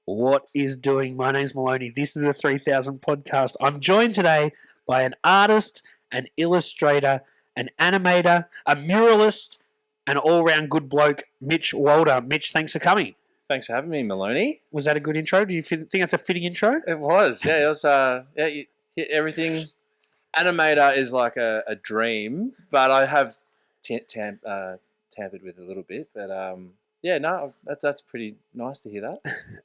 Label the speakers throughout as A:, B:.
A: What is doing? My name's Maloney. This is the 3000 podcast. I'm joined today by an artist, an illustrator, an animator, a muralist, an all-round good bloke, Mitch Walder. Mitch, thanks for coming.
B: Thanks for having me, Maloney.
A: Was that a good intro? Do you think that's a fitting intro?
B: It was, yeah. It was, you hit everything. Animator is like a dream, but I have tampered with it a little bit. But yeah, no, that's pretty nice to hear that.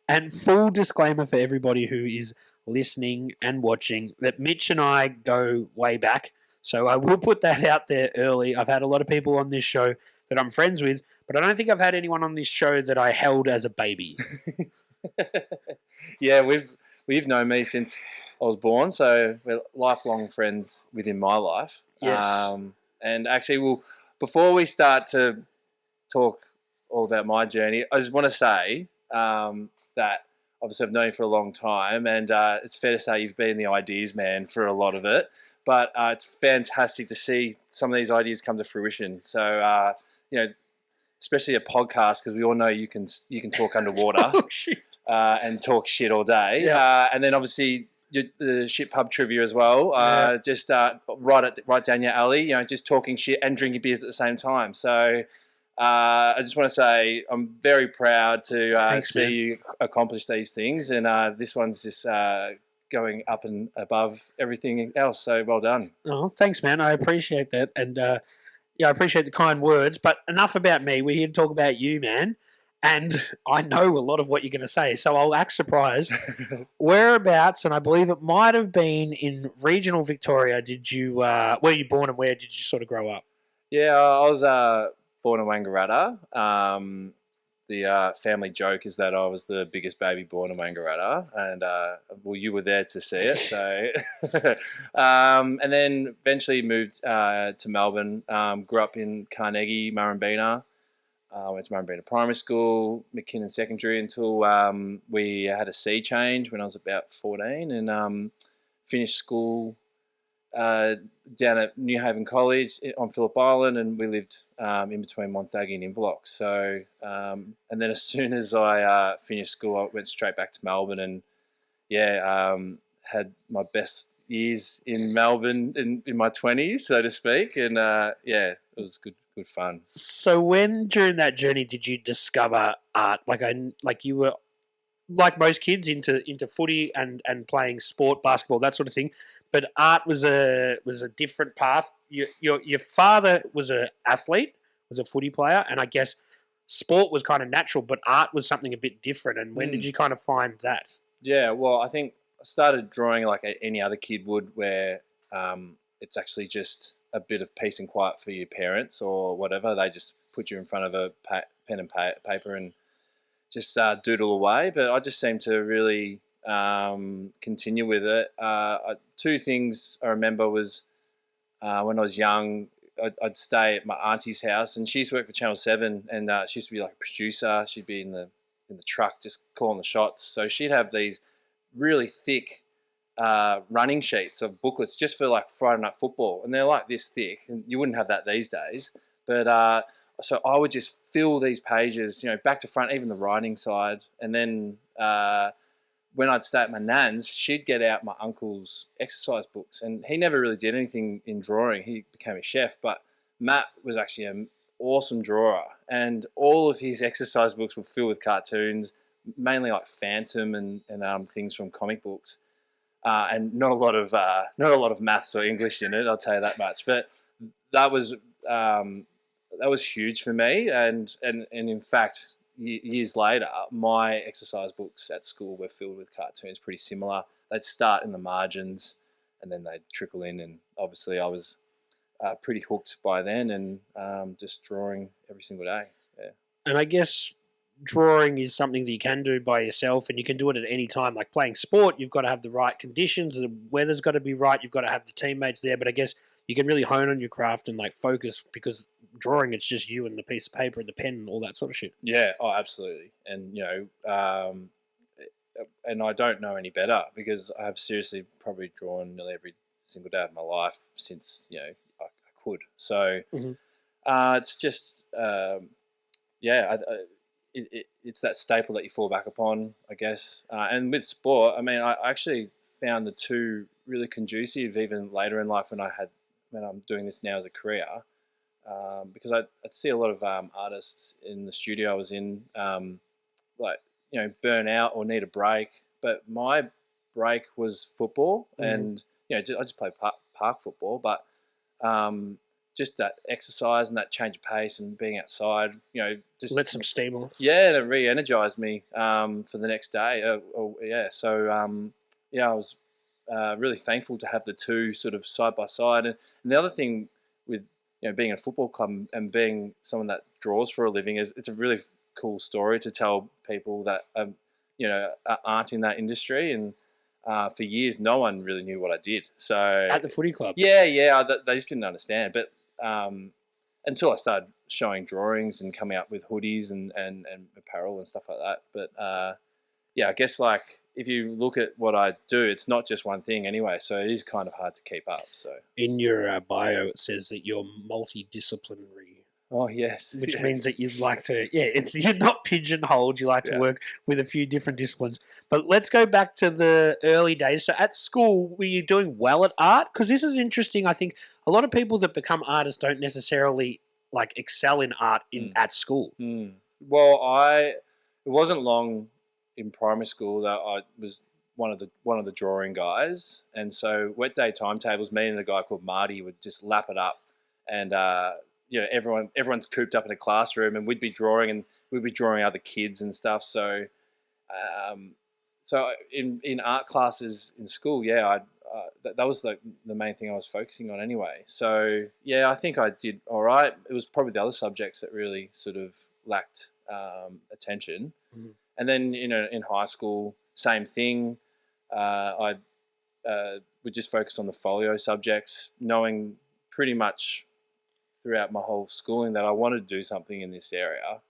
A: And full disclaimer for everybody who is listening and watching that Mitch and I go way back. So I will put that out there early. I've had a lot of people on this show that I'm friends with, but I don't think I've had anyone on this show that I held as a baby.
B: Yeah, we've known me since I was born, so we're lifelong friends within my life.
A: Yes.
B: And actually, before we start to talk all about my journey, I just want to say that obviously I've known you for a long time, and it's fair to say you've been the ideas man for a lot of it. But it's fantastic to see some of these ideas come to fruition. So especially a podcast, because we all know you can talk underwater and talk shit all day.
A: Yeah.
B: And then obviously the shit pub trivia as well. Just right down your alley. Just talking shit and drinking beers at the same time. So I just want to say I'm very proud to see you accomplish these things, and this one's just going up and above everything else. So well done.
A: Oh, thanks, man. I appreciate that, and I appreciate the kind words. But enough about me. We're here to talk about you, man. And I know a lot of what you're going to say, so I'll act surprised. Whereabouts, and I believe it might have been in regional Victoria, were you born and where did you sort of grow up?
B: Yeah, I was born in Wangaratta. The family joke is that I was the biggest baby born in Wangaratta, and you were there to see it. So, and then eventually moved to Melbourne. Grew up in Carnegie, Murrumbeena. Went to Murrumbeena Primary School, McKinnon Secondary until we had a sea change when I was about 14, and finished school down at New Haven College on Phillip Island, and we lived in between Montague and Inverloch. So, and then as soon as I finished school, I went straight back to Melbourne, and had my best years in Melbourne in my 20s, so to speak, and it was good fun.
A: So when during that journey did you discover art? Like you were like most kids into footy and playing sport, basketball, that sort of thing. But art was a different path. Your father was an athlete, was a footy player, and I guess sport was kind of natural, but art was something a bit different. And when did you kind of find that?
B: Yeah, well, I think I started drawing like any other kid would, where it's actually just a bit of peace and quiet for your parents or whatever. They just put you in front of a pen and paper and just doodle away. But I just seemed to really continue with it. Two things I remember was when I was young, I'd stay at my auntie's house, and she used to work for Channel 7, and she used to be like a producer. She'd be in the truck just calling the shots. So she'd have these really thick running sheets of booklets just for like Friday Night Football, and they're like this thick, and you wouldn't have that these days. But so I would just fill these pages, back to front, even the writing side, and then when I'd stay at my nan's, she'd get out my uncle's exercise books, and he never really did anything in drawing. He became a chef, but Matt was actually an awesome drawer, and all of his exercise books were filled with cartoons, mainly like Phantom and things from comic books, and not a lot of maths or English in it. I'll tell you that much. But that was huge for me, and in fact, years later, my exercise books at school were filled with cartoons, pretty similar. They'd start in the margins, and then they'd trickle in, and obviously I was pretty hooked by then, and just drawing every single day. Yeah.
A: And I guess drawing is something that you can do by yourself, and you can do it at any time. Like playing sport, you've got to have the right conditions, the weather's got to be right, you've got to have the teammates there, but I guess you can really hone on your craft and like focus, because drawing, it's just you and the piece of paper and the pen and all that sort of shit.
B: Yeah, oh, absolutely. And, and I don't know any better, because I have seriously probably drawn nearly every single day of my life since, I could. So it's just it's that staple that you fall back upon, I guess. And with sport, I mean, I actually found the two really conducive even later in life when I'm doing this now as a career, because I see a lot of artists in the studio I was in, like, burn out or need a break. But my break was football, and I just play park football, but just that exercise and that change of pace and being outside, just
A: let some steam off.
B: Yeah, to re-energize me for the next day. So I was really thankful to have the two sort of side by side. And the other thing with being in a football club and being someone that draws for a living is it's a really cool story to tell people that aren't in that industry. And for years, no one really knew what I did. So
A: at the footy club,
B: they just didn't understand. But until I started showing drawings and coming up with hoodies and apparel and stuff like that. But I guess like if you look at what I do, it's not just one thing anyway. So it is kind of hard to keep up. So
A: in your bio, it says that you're multidisciplinary.
B: Oh yes,
A: which means that you'd like to, you're not pigeonholed. You like to work with a few different disciplines. But let's go back to the early days. So at school, were you doing well at art? Because this is interesting. I think a lot of people that become artists don't necessarily like excel in art at school.
B: Well, it wasn't long in primary school that I was one of the drawing guys, and so wet day timetables, me and a guy called Marty would just lap it up, and everyone's cooped up in a classroom, and we'd be drawing other kids and stuff. So, in art classes in school, that was the main thing I was focusing on anyway. So I think I did all right. It was probably the other subjects that really sort of lacked attention. And then in high school, same thing. I would just focus on the folio subjects, knowing pretty much throughout my whole schooling that I wanted to do something in this area.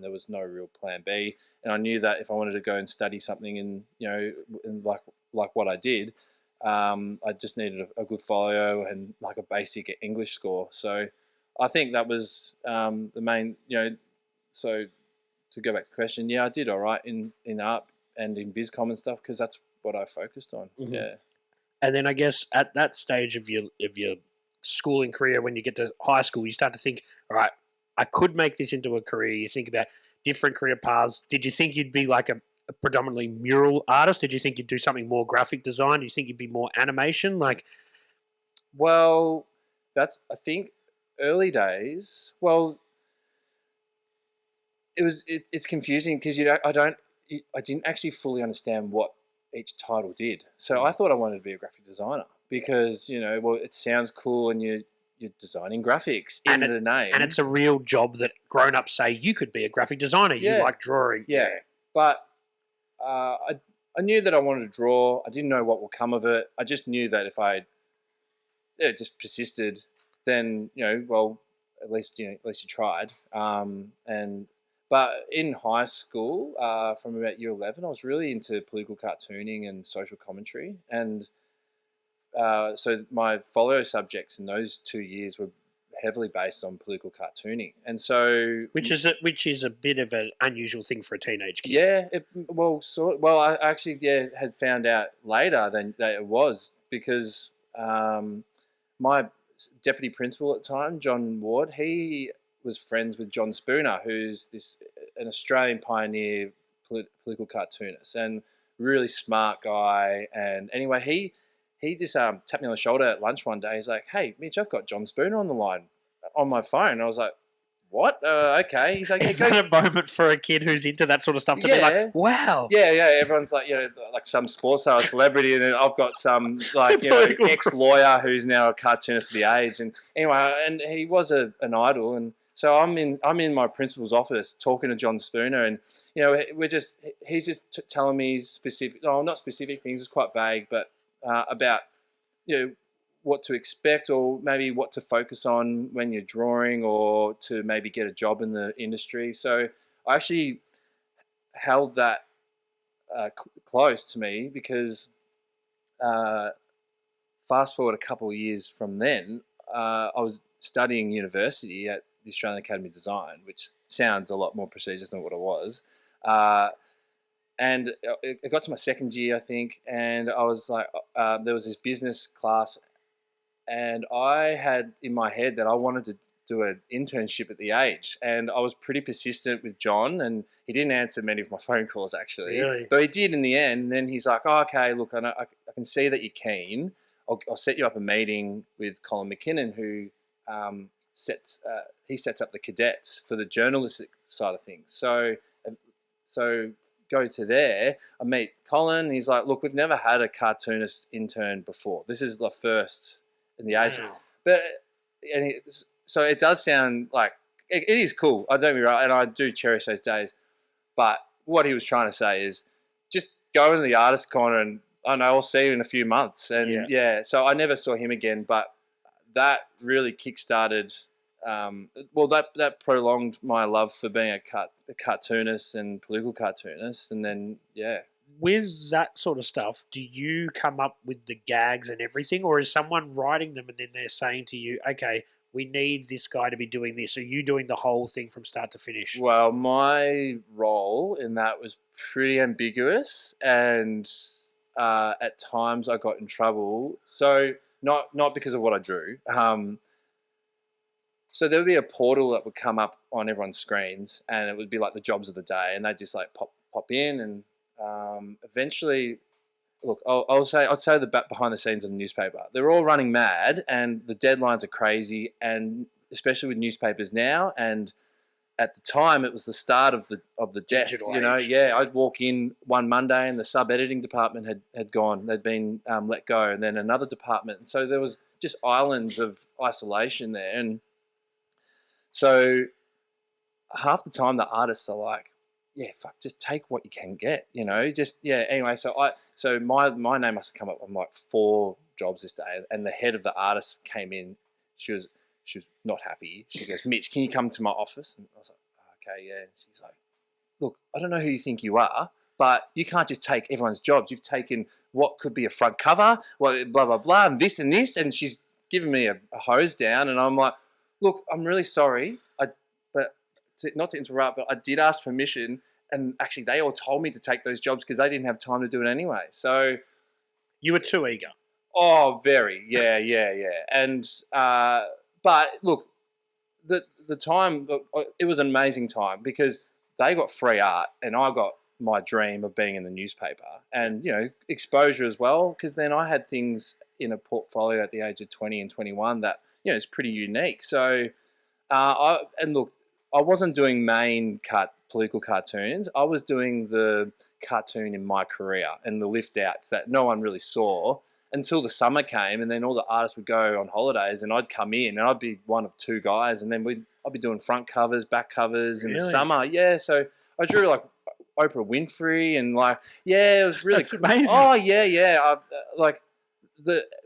B: There was no real plan B, and I knew that if I wanted to go and study something in like what I did, I just needed a good folio and like a basic English score. So I think that was the main. So to go back to the question, I did all right in art and in Viscom and stuff because that's what I focused on. Yeah.
A: And then I guess at that stage of your schooling career, when you get to high school, you start to think, all right, I could make this into a career. You think about different career paths. Did you think you'd be like a predominantly mural artist? Did you think you'd do something more graphic design? Do you think you'd be more animation?
B: Well, that's, I think, early days. Well, it's confusing because I didn't actually fully understand what each title did. So I thought I wanted to be a graphic designer because, it sounds cool and you're designing graphics in the name.
A: And it's a real job that grown-ups say you could be a graphic designer. You like drawing.
B: Yeah. But I knew that I wanted to draw. I didn't know what will come of it. I just knew that if I just persisted, then, at least you tried. But in high school, from about year 11, I was really into political cartooning and social commentary. And so my folio subjects in those 2 years were heavily based on political cartooning. And so...
A: Which is a bit of an unusual thing for a teenage kid.
B: Yeah. I actually had found out later that it was because my deputy principal at the time, John Ward, he was friends with John Spooner, who's an Australian pioneer political cartoonist and really smart guy. And anyway, he just tapped me on the shoulder at lunch one day. He's like, "Hey, Mitch, I've got John Spooner on the line on my phone." I was like, "What? Okay." He's like,
A: "Is that a moment for a kid who's into that sort of stuff to be like, wow?"
B: Yeah. Everyone's like, like some sports star celebrity, and then I've got some ex-lawyer who's now a cartoonist for the Age. And anyway, and he was an idol, and so I'm in my principal's office talking to John Spooner, and he's just telling me not specific things. It's quite vague, but about what to expect or maybe what to focus on when you're drawing or to maybe get a job in the industry. So I actually held that close to me because fast forward a couple of years from then, I was studying university at the Australian Academy of Design, which sounds a lot more prestigious than what it was. And it got to my second year, I think, and I was like, there was this business class, and I had in my head that I wanted to do an internship at the age, and I was pretty persistent with John, and he didn't answer many of my phone calls actually,
A: Really?
B: but he did in the end. And then he's like, oh, okay, look, I can see that you're keen. I'll set you up a meeting with Colin McKinnon, who sets up the cadets for the journalistic side of things. So go to there. I meet Colin. He's like, look, we've never had a cartoonist intern before. This is the first in the age.
A: Wow.
B: But so it does sound like it is cool. I don't get me wrong, and I do cherish those days. But what he was trying to say is just go into the artist corner and I know I'll see you in a few months. And yeah, so I never saw him again. But that really kickstarted. That prolonged my love for being a cartoonist and political cartoonist, and then
A: With that sort of stuff, do you come up with the gags and everything, or is someone writing them and then they're saying to you, okay, we need this guy to be doing this? Are you doing the whole thing from start to finish?
B: Well, my role in that was pretty ambiguous, and at times I got in trouble. So not because of what I drew. So there would be a portal that would come up on everyone's screens, and it would be like the jobs of the day, and they'd just like pop in, and eventually, look, I'll say the behind the scenes of the newspaper. They're all running mad, and the deadlines are crazy, and especially with newspapers now. And at the time, it was the start of the death.
A: Digital
B: You know,
A: age.
B: I'd walk in one Monday, and the sub editing department had gone. They'd been let go, and then another department, and so there was just islands of isolation there. And so half the time the artists are like, yeah, fuck, just take what you can get, anyway, so my name must have come up on like 4 jobs this day, and the head of the artist came in. She was not happy. She goes, Mitch, can you come to my office? And I was like, oh, okay, yeah. And she's like, look, I don't know who you think you are, but you can't just take everyone's jobs. You've taken what could be a front cover, well, blah, blah, blah, and this and this. And she's giving me a hose down, and I'm like, look, I'm really sorry, not to interrupt, but I did ask permission, and actually they all told me to take those jobs because they didn't have time to do it anyway. So
A: You were too eager.
B: Oh, very, yeah. And but look, the time, it was an amazing time because they got free art, and I got my dream of being in the newspaper, and exposure as well. Because then I had things in a portfolio at the age of 20 and 21 that it's pretty unique. So, I wasn't doing main political cartoons. I was doing the cartoon in my career and the lift outs that no one really saw until the summer came, and then all the artists would go on holidays, and I'd come in, and I'd be one of 2 guys, and then I'd be doing front covers, back covers in the summer. Yeah, so I drew like Oprah Winfrey, and it was really
A: That's amazing.
B: Oh yeah.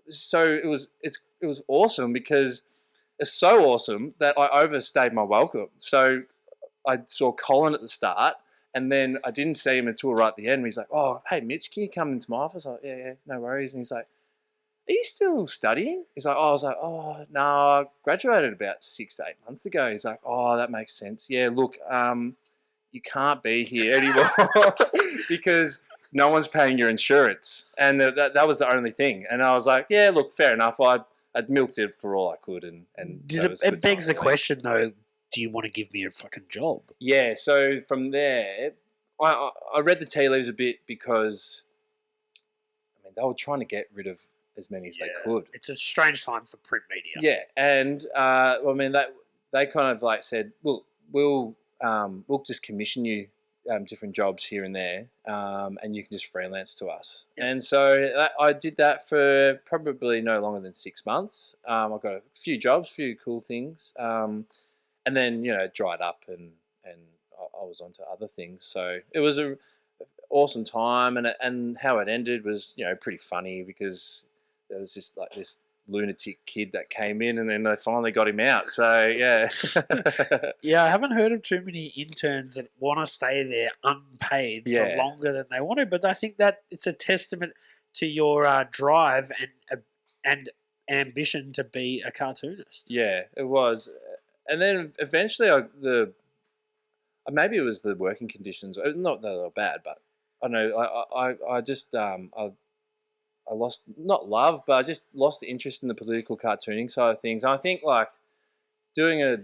B: So it was awesome because it's so awesome that I overstayed my welcome. So I saw Colin at the start, and then I didn't see him until right at the end. He's like, oh, hey, Mitch, can you come into my office? I'm like, yeah, no worries. And he's like, are you still studying? He's like, I was like, oh, no, I graduated about 6 to 8 months ago. He's like, oh, that makes sense. Yeah, look, you can't be here anymore because no one's paying your insurance. And that was the only thing. And I was like, yeah, look, fair enough. I'd milked it for all I could. And
A: it begs the question, though, do you want to give me a fucking job?
B: Yeah, so from there, I read the tea leaves a bit because, they were trying to get rid of as many as they could.
A: It's a strange time for print media.
B: Yeah, and they kind of like said, well, we'll just commission you different jobs here and there, and you can just freelance to us. Yep. And so I did that for probably no longer than 6 months. I got a few jobs, a few cool things. And then, it dried up, and I was on to other things. So it was a awesome time, and how it ended was, pretty funny because there was just like this lunatic kid that came in, and then they finally got him out. So, yeah.
A: Yeah, I haven't heard of too many interns that want to stay there unpaid for longer than they want to, but I think that it's a testament to your drive and ambition to be a cartoonist.
B: Yeah, it was. And then eventually maybe it was the working conditions. Not that they were bad, but I don't know. I just I lost, not love, but I just lost the interest in the political cartooning side of things. And I think like doing a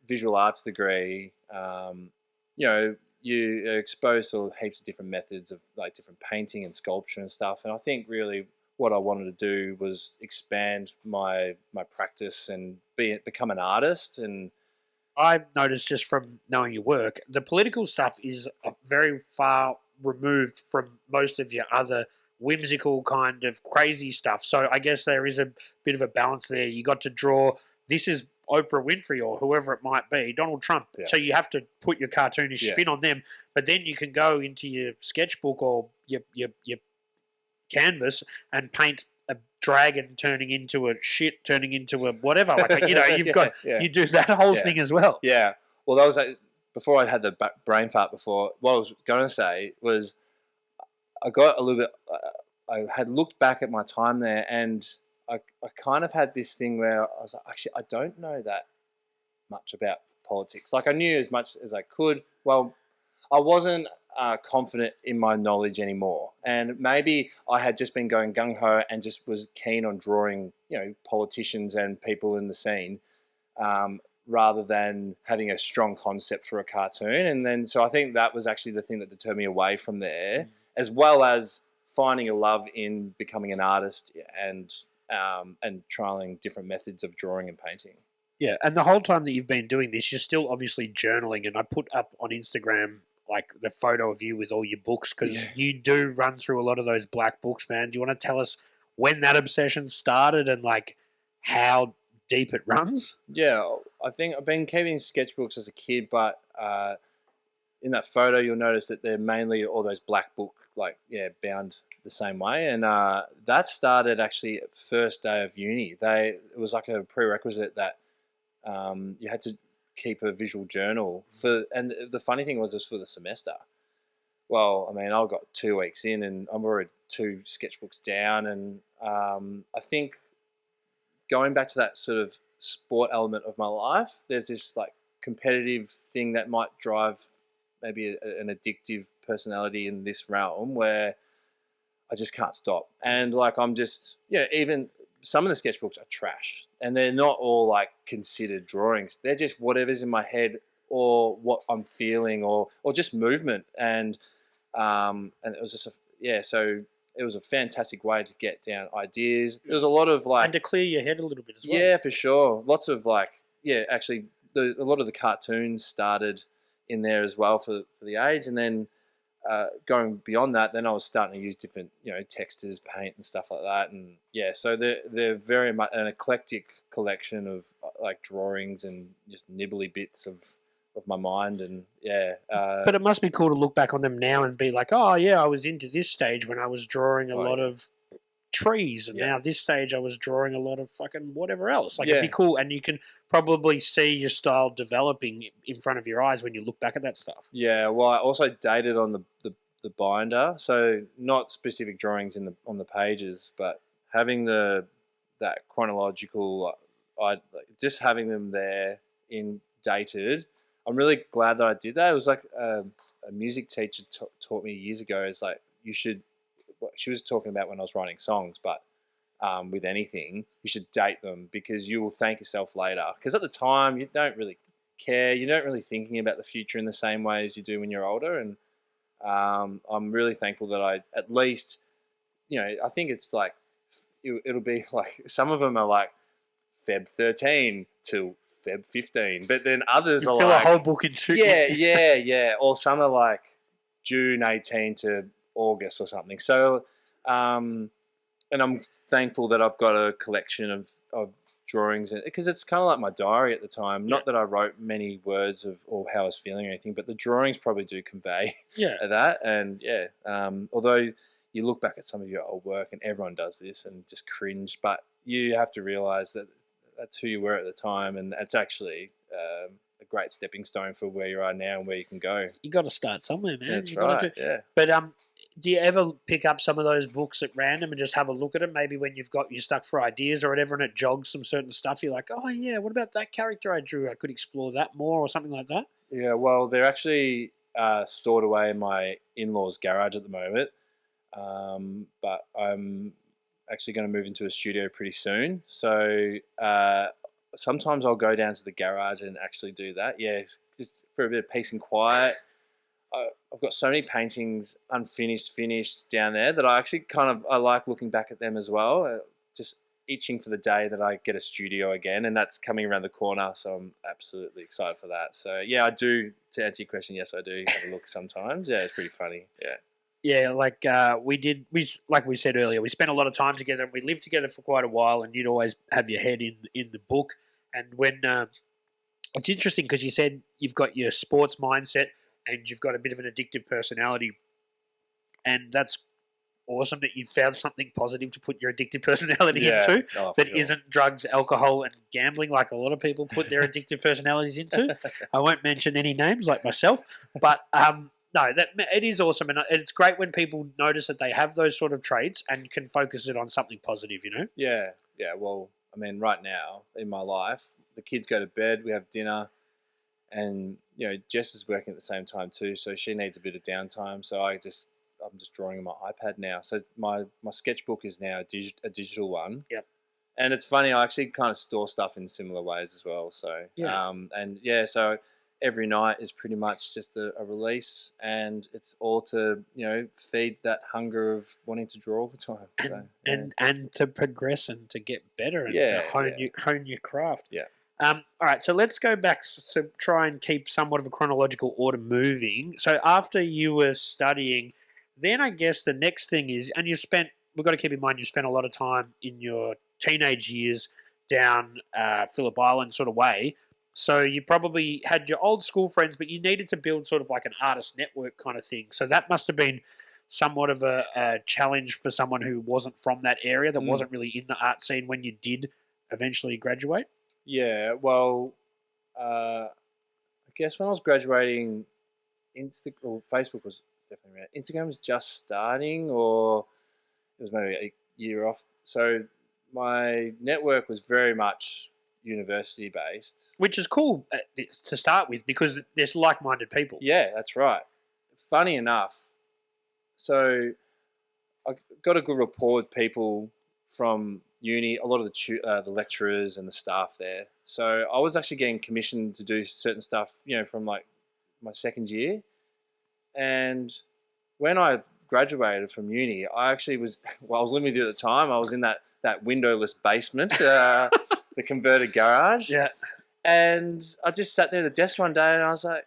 B: visual arts degree, you know, you are exposed to heaps of different methods of like different painting and sculpture and stuff. And I think really what I wanted to do was expand my practice and become an artist. And
A: I've noticed just from knowing your work, the political stuff is very far removed from most of your other whimsical kind of crazy stuff. So I guess there is a bit of a balance there. You got to draw, this is Oprah Winfrey or whoever it might be, Donald Trump.
B: Yeah.
A: So you have to put your cartoonish spin on them, but then you can go into your sketchbook or your canvas and paint a dragon turning into a shit, turning into a whatever. Like, you know, you've got, you do that whole thing as well.
B: Yeah. Well, that was before I had the brain fart before. What I was going to say was I got a little bit, I had looked back at my time there and I kind of had this thing where I was like, actually, I don't know that much about politics. Like I knew as much as I could. Well, I wasn't confident in my knowledge anymore. And maybe I had just been going gung-ho and just was keen on drawing, you know, politicians and people in the scene rather than having a strong concept for a cartoon. And then, so I think that was actually the thing that deterred me away from there, as well as finding a love in becoming an artist and trialing different methods of drawing and painting.
A: Yeah, and the whole time that you've been doing this, you're still obviously journaling. And I put up on Instagram like the photo of you with all your books because you do run through a lot of those black books, man. Do you want to tell us when that obsession started and like how deep it runs?
B: Yeah, I think I've been keeping sketchbooks as a kid, but in that photo you'll notice that they're mainly all those black book, like, bound the same way. And that started actually at first day of uni. It was like a prerequisite that you had to keep a visual journal and the funny thing was it was for the semester. Well, I mean, I got 2 weeks in and I'm already 2 sketchbooks down. And I think going back to that sort of sport element of my life, there's this like competitive thing that might drive maybe an addictive personality in this realm where I just can't stop. And like, I'm just, even some of the sketchbooks are trash and they're not all like considered drawings. They're just whatever's in my head or what I'm feeling or just movement. And it was just, so it was a fantastic way to get down ideas. It was a lot of like...
A: And to clear your head a little bit as well.
B: Yeah, for sure. Lots of like, actually a lot of the cartoons started in there as well for the age. And then going beyond that, then I was starting to use different, textures, paint and stuff like that. And so they're very much an eclectic collection of like drawings and just nibbly bits of my mind. And
A: but it must be cool to look back on them now and be like, oh yeah, I was into this stage when I was drawing a lot of trees, and now this stage I was drawing a lot of fucking whatever else. Like it'd be cool, and you can probably see your style developing in front of your eyes when you look back at that stuff. Yeah,
B: well, I also dated on the binder, so not specific drawings on the pages, but having that chronological, just having them there in dated. I'm really glad that I did that. It was like a music teacher taught me years ago. It's like she was talking about when I was writing songs, but with anything, you should date them because you will thank yourself later. Because at the time, you don't really care. You're not really thinking about the future in the same way as you do when you're older. And I'm really thankful that I at least, I think it's like, it'll be like, some of them are like Feb 13 till Feb 15, but then others are
A: fill
B: like...
A: a whole book in 2.
B: Yeah. Or some are like June 18 to August or something. So, and I'm thankful that I've got a collection of drawings because it's kind of like my diary at the time. Not that I wrote many words or how I was feeling or anything, but the drawings probably do convey that. And although you look back at some of your old work and everyone does this and just cringe, but you have to realize that that's who you were at the time, and it's actually a great stepping stone for where you are now and where you can go.
A: You got to start somewhere, man.
B: That's right.
A: But do you ever pick up some of those books at random and just have a look at them? Maybe when you're stuck for ideas or whatever, and it jogs some certain stuff. You're like, oh yeah, what about that character I drew? I could explore that more, or something like that.
B: Yeah, well, they're actually stored away in my in-laws' garage at the moment, but I'm actually going to move into a studio pretty soon. So sometimes I'll go down to the garage and actually do that. Yeah, just for a bit of peace and quiet. I've got so many paintings finished down there that I actually I like looking back at them as well. Just itching for the day that I get a studio again, and that's coming around the corner. So I'm absolutely excited for that. So yeah, I do. To answer your question, yes, I do have a look sometimes. Yeah, it's pretty funny. Yeah.
A: Yeah, like like we said earlier, we spent a lot of time together, and we lived together for quite a while. And you'd always have your head in the book. And when it's interesting because you said you've got your sports mindset and you've got a bit of an addictive personality, and that's awesome that you found something positive to put your addictive personality into that isn't drugs, alcohol, and gambling like a lot of people put their addictive personalities into. I won't mention any names like myself, but no, that it is awesome, and it's great when people notice that they have those sort of traits and can focus it on something positive. You know?
B: Yeah, yeah. Well, I mean, right now in my life, the kids go to bed, we have dinner, and Jess is working at the same time too, so she needs a bit of downtime. So I'm just drawing on my iPad now. So my sketchbook is now a digital one.
A: Yep.
B: And it's funny, I actually kind of store stuff in similar ways as well. So so every night is pretty much just a release, and it's all to feed that hunger of wanting to draw all the time.
A: And to progress and to get better and to hone your craft.
B: Yeah.
A: All right, so let's go back to try and keep somewhat of a chronological order moving. So after you were studying, then I guess the next thing is, and we've got to keep in mind, you spent a lot of time in your teenage years down Phillip Island sort of way. So you probably had your old school friends, but you needed to build sort of like an artist network kind of thing. So that must have been somewhat of a challenge for someone who wasn't from that area, that wasn't really in the art scene when you did eventually graduate.
B: Yeah, well, I guess when I was graduating, Facebook was definitely around. Instagram was just starting, or it was maybe a year off. So my network was very much university based,
A: which is cool to start with because there's like-minded people.
B: Yeah, that's right. Funny enough, so I got a good rapport with people from uni, a lot of the lecturers and the staff there. So I was actually getting commissioned to do certain stuff, from like my second year. And when I graduated from uni, I actually was living with you at the time. I was in that windowless basement, the converted garage.
A: Yeah.
B: And I just sat there at the desk one day and I was like,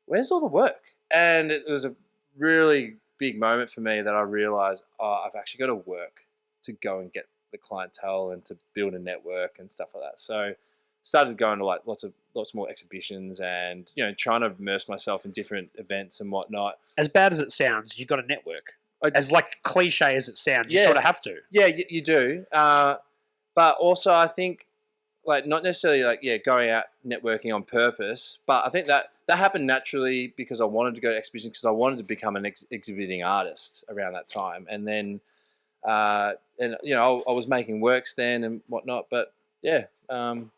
B: where's all the work? And it was a really big moment for me that I realized, I've actually got to work to go and get the clientele and to build a network and stuff like that. So started going to like lots more exhibitions and trying to immerse myself in different events and whatnot.
A: As bad as it sounds, you've got a network. As like cliche as it sounds, you sort of have to.
B: Yeah, you do. But also I think like not necessarily like going out networking on purpose, but I think that happened naturally because I wanted to go to exhibitions because I wanted to become an exhibiting artist around that time. And then I was making works then and whatnot, but yeah.
A: And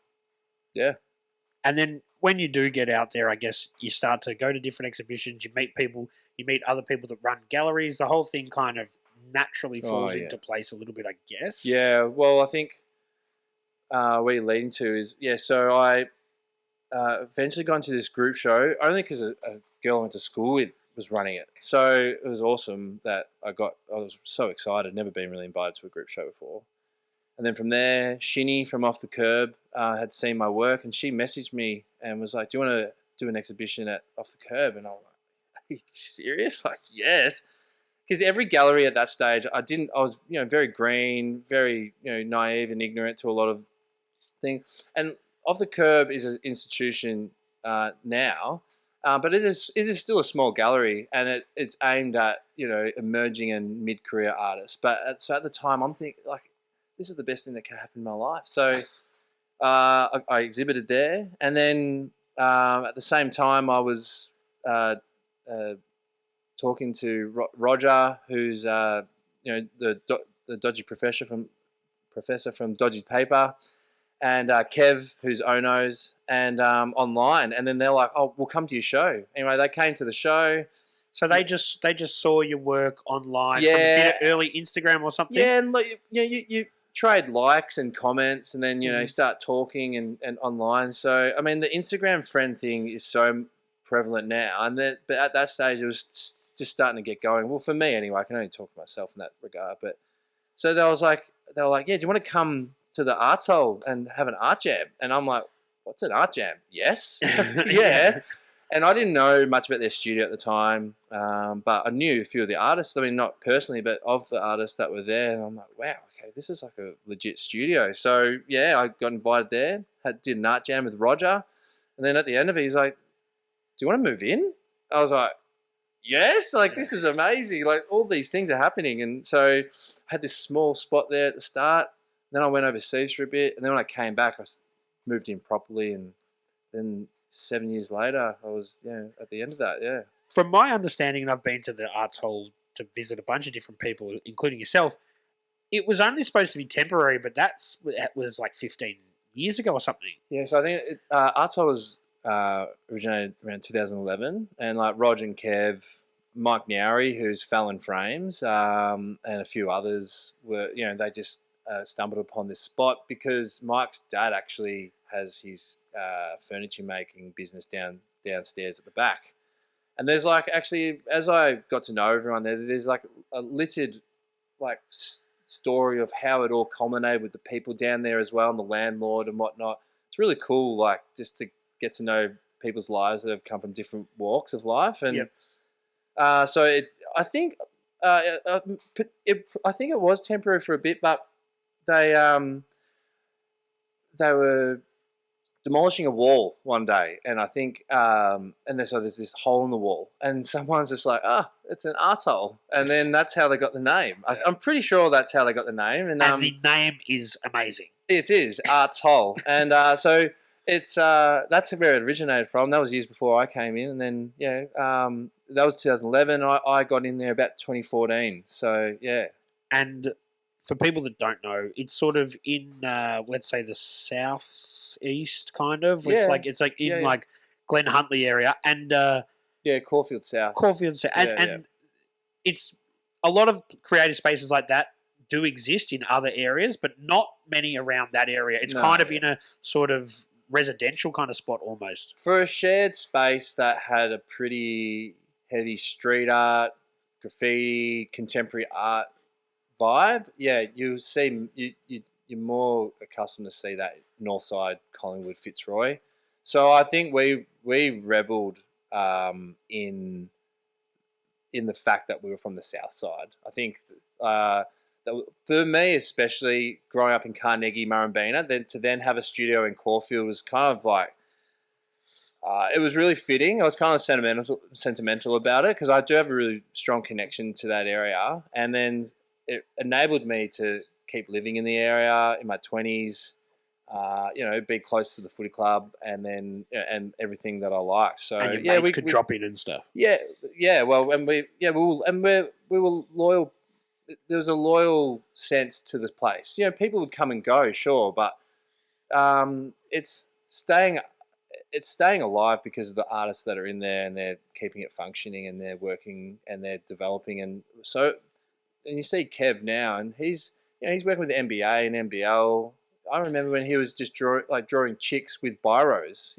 A: then when you do get out there, I guess you start to go to different exhibitions, you meet people, you meet other people that run galleries, the whole thing kind of naturally falls into place a little bit, I guess.
B: Yeah, well, I think where you're leading to is, so I eventually got into this group show only because a girl I went to school with was running it. So it was awesome that I was so excited, never been really invited to a group show before. And then from there, Shinny from Off the Curb had seen my work, and she messaged me and was like, "Do you want to do an exhibition at Off the Curb?" And I was like, "Are you serious?" Like, yes. Because every gallery at that stage, I was very green, very naive and ignorant to a lot of things. And Off the Curb is an institution now, but it is still a small gallery, and it's aimed at emerging and mid-career artists. But at the time, I'm thinking like, this is the best thing that can happen in my life. So I exhibited there. And then at the same time, I was talking to Roger, who's the dodgy professor from Dodgy Paper, and Kev, who's Ono's, and online. And then they're like, "Oh, we'll come to your show." Anyway, they came to the show.
A: So they just saw your work online from a bit of early Instagram or something.
B: Yeah, and you trade likes and comments, and then you start talking and online. So I mean, the Instagram friend thing is so prevalent now, but at that stage it was just starting to get going. Well, for me anyway, I can only talk for myself in that regard. But so they were like, "Yeah, do you want to come to the Arts Hole and have an art jam?" And I'm like, "What's an art jam?" Yes, yeah. And I didn't know much about their studio at the time, but I knew a few of the artists. I mean, not personally, but of the artists that were there. And I'm like, wow, okay, this is like a legit studio. So, yeah, I got invited there, did an art jam with Roger. And then at the end of it, he's like, do you want to move in? I was like, yes, like this is amazing. Like all these things are happening. And so I had this small spot there at the start. Then I went overseas for a bit. And then when I came back, I moved in properly. And then 7 years later, I was at the end of that. Yeah.
A: From my understanding, and I've been to the Arts Hall to visit a bunch of different people, including yourself. It was only supposed to be temporary, but that was like 15 years ago or something.
B: Yeah, so I think Arts Hall was originated around 2011, and like Roger and Kev, Mike Nowry, who's Fallon Frames, and a few others were they just stumbled upon this spot because Mike's dad actually has his furniture making business downstairs at the back. And there's like, actually, as I got to know everyone there's like a littered like story of how it all culminated with the people down there as well and the landlord and whatnot. It's really cool, like just to get to know people's lives that have come from different walks of life. And so I think it was temporary for a bit, but they were demolishing a wall one day, and I think, so there's this hole in the wall, and someone's just like, it's an art hole, and then that's how they got the name. I'm pretty sure that's how they got the name, and
A: the name is amazing.
B: It is Arts Hole, and so it's that's where it originated from. That was years before I came in, and then that was 2011. I got in there about 2014. So yeah, and
A: for people that don't know, it's sort of in, let's say, the southeast kind of. It's like in like Glen Huntly area and
B: Caulfield South.
A: And it's a lot of creative spaces like that do exist in other areas, but not many around that area. It's kind of in a sort of residential kind of spot almost.
B: For a shared space that had a pretty heavy street art, graffiti, contemporary art vibe, you're more accustomed to see that north side Collingwood Fitzroy. So I think we reveled in the fact that we were from the south side. I think that for me, especially growing up in Carnegie, Murrumbeena, then have a studio in Caulfield was kind of like it was really fitting. I was kind of sentimental about it because I do have a really strong connection to that area, and then it enabled me to keep living in the area in my 20s, be close to the footy club and then and everything that I like. So
A: and your mates could drop in and stuff.
B: Well, and we were loyal. There was a loyal sense to the place. People would come and go, sure, but it's staying alive because of the artists that are in there, and they're keeping it functioning, and they're working and they're developing, and so. And you see Kev now, and he's working with the NBA and NBL. I remember when he was just drawing chicks with biros.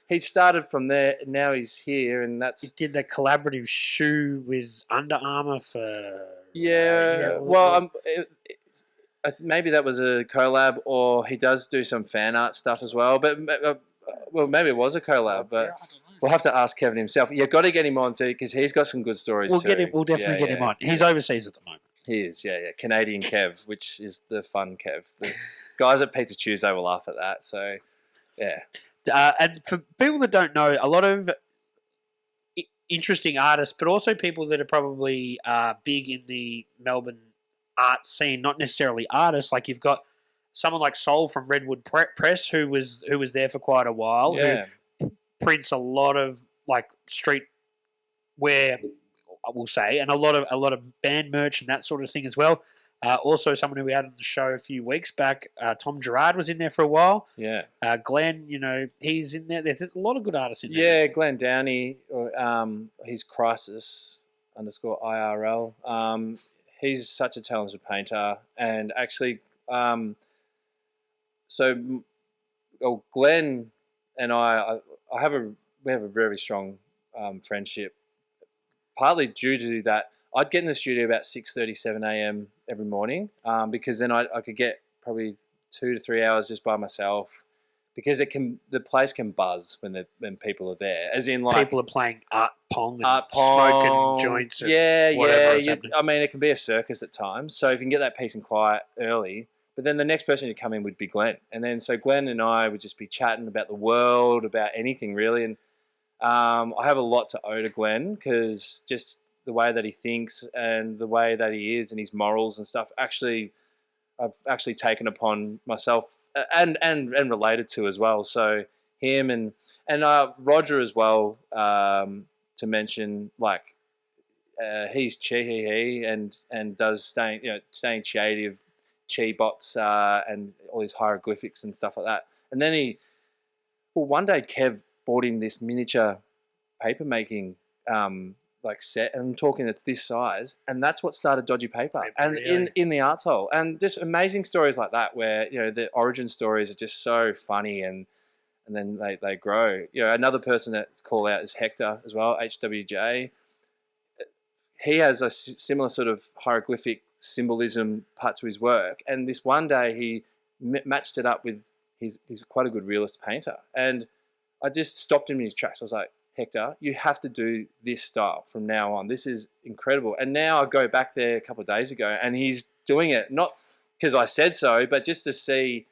B: He started from there, and now he's here, and that's.
A: He did the collaborative shoe with Under Armour for.
B: Maybe that was a collab, or he does do some fan art stuff as well. But maybe it was a collab, but. We'll have to ask Kevin himself. You've got to get him on, because he's got some good stories too.
A: We'll definitely get him on. He's overseas at the moment.
B: He is, Canadian Kev, which is the fun Kev. The guys at Pizza Tuesday will laugh at that. So, yeah.
A: And for people that don't know, a lot of interesting artists, but also people that are probably big in the Melbourne art scene, not necessarily artists. Like you've got someone like Sol from Redwood Press, who was there for quite a while.
B: Yeah.
A: Who prints a lot of like street wear I will say, and a lot of band merch and that sort of thing as well. Also, someone who we had on the show a few weeks back, Tom Gerard was in there for a while.
B: Yeah.
A: Glenn, he's in there. There's a lot of good artists in there.
B: Yeah, Glenn Downey, he's Crisis _IRL. He's such a talented painter, and actually, Glenn and we have a very strong friendship. Partly due to that, I'd get in the studio about 6:30, 7 a.m. every morning, because then I could get probably 2 to 3 hours just by myself, because the place can buzz when people are there, as in like
A: people are playing art pong, smoking joints.
B: Yeah. I mean, it can be a circus at times. So if you can get that peace and quiet early, but then the next person to come in would be Glenn, and then so Glenn and I would just be chatting about the world, about anything really, and I have a lot to owe to Glenn, because just the way that he thinks and the way that he is and his morals and stuff, I've actually taken upon myself and related to as well. So him and Roger as well, to mention, like he's Chi and does staying creative chi bots and all his hieroglyphics and stuff like that. And then one day Kev bought him this miniature paper making set, and I'm talking it's this size, and that's what started Dodgy Paper and in the arts hole, and just amazing stories like that where the origin stories are just so funny, and then they grow. Another person that's call out is Hector as well, HWJ. He has a similar sort of hieroglyphic symbolism part to his work, and this one day he matched it up with he's quite a good realist painter, and I just stopped him in his tracks. I was like, Hector, you have to do this style from now on. This is incredible. And now I go back there a couple of days ago, and he's doing it, not because I said so, but just to see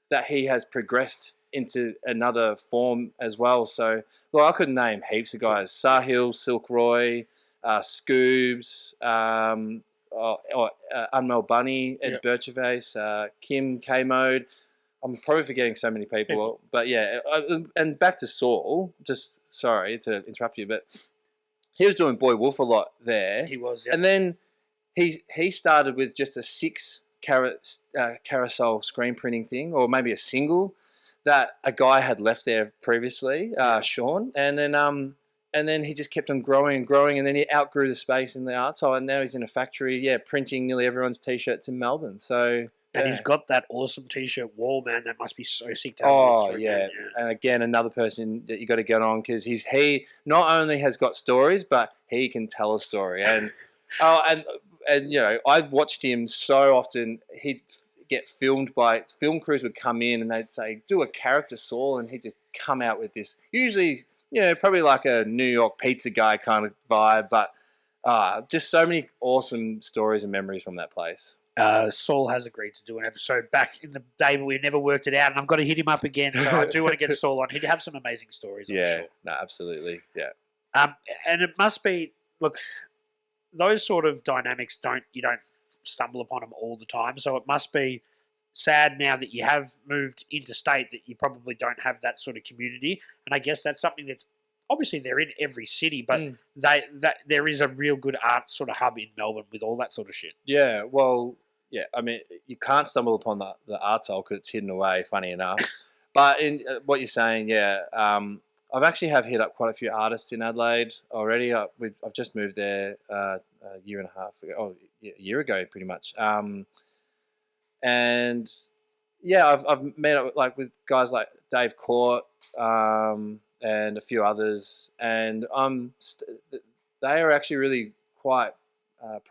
B: that he has progressed into another form as well. So, well, I could name heaps of guys. Sahil, Silk Roy, Scoobs, Unmel Bunny, Ed Birchevase, Kim, K-Mode. I'm probably forgetting so many people, but yeah. And back to Saul, just sorry to interrupt you, but he was doing Boy Wolf a lot there.
A: He was,
B: and then he started with just a 6 carousel screen printing thing, or maybe a single that a guy had left there previously, Sean, and then he just kept on growing and growing, and then he outgrew the space in the arts hall, and now he's in a factory, printing nearly everyone's t-shirts in Melbourne. So.
A: And he's got that awesome t-shirt wall, man. That must be so sick to have.
B: Oh, yeah. And again, another person that you got to get on, because he not only has got stories, but he can tell a story. And I watched him so often. He'd get filmed by film crews would come in and they'd say, do a character Saul, and he'd just come out with this. Usually, probably like a New York pizza guy kind of vibe, but just so many awesome stories and memories from that place.
A: Saul has agreed to do an episode back in the day, but we never worked it out, and I've got to hit him up again. So I do want to get Saul on. He'd have some amazing stories. I'm sure.
B: No, absolutely, yeah.
A: And it must be, look, those sort of dynamics you don't stumble upon them all the time. So it must be sad now that you have moved interstate that you probably don't have that sort of community. And I guess that's something that's obviously they're in every city, but there is a real good art sort of hub in Melbourne with all that sort of shit.
B: Yeah, well, yeah. I mean, you can't stumble upon the arts hole because it's hidden away. Funny enough, but in what you're saying, I've actually hit up quite a few artists in Adelaide already. I've just moved there a year and a half ago, a year ago, pretty much. And yeah, I've met up with guys like Dave Court. And a few others, and they are actually really quite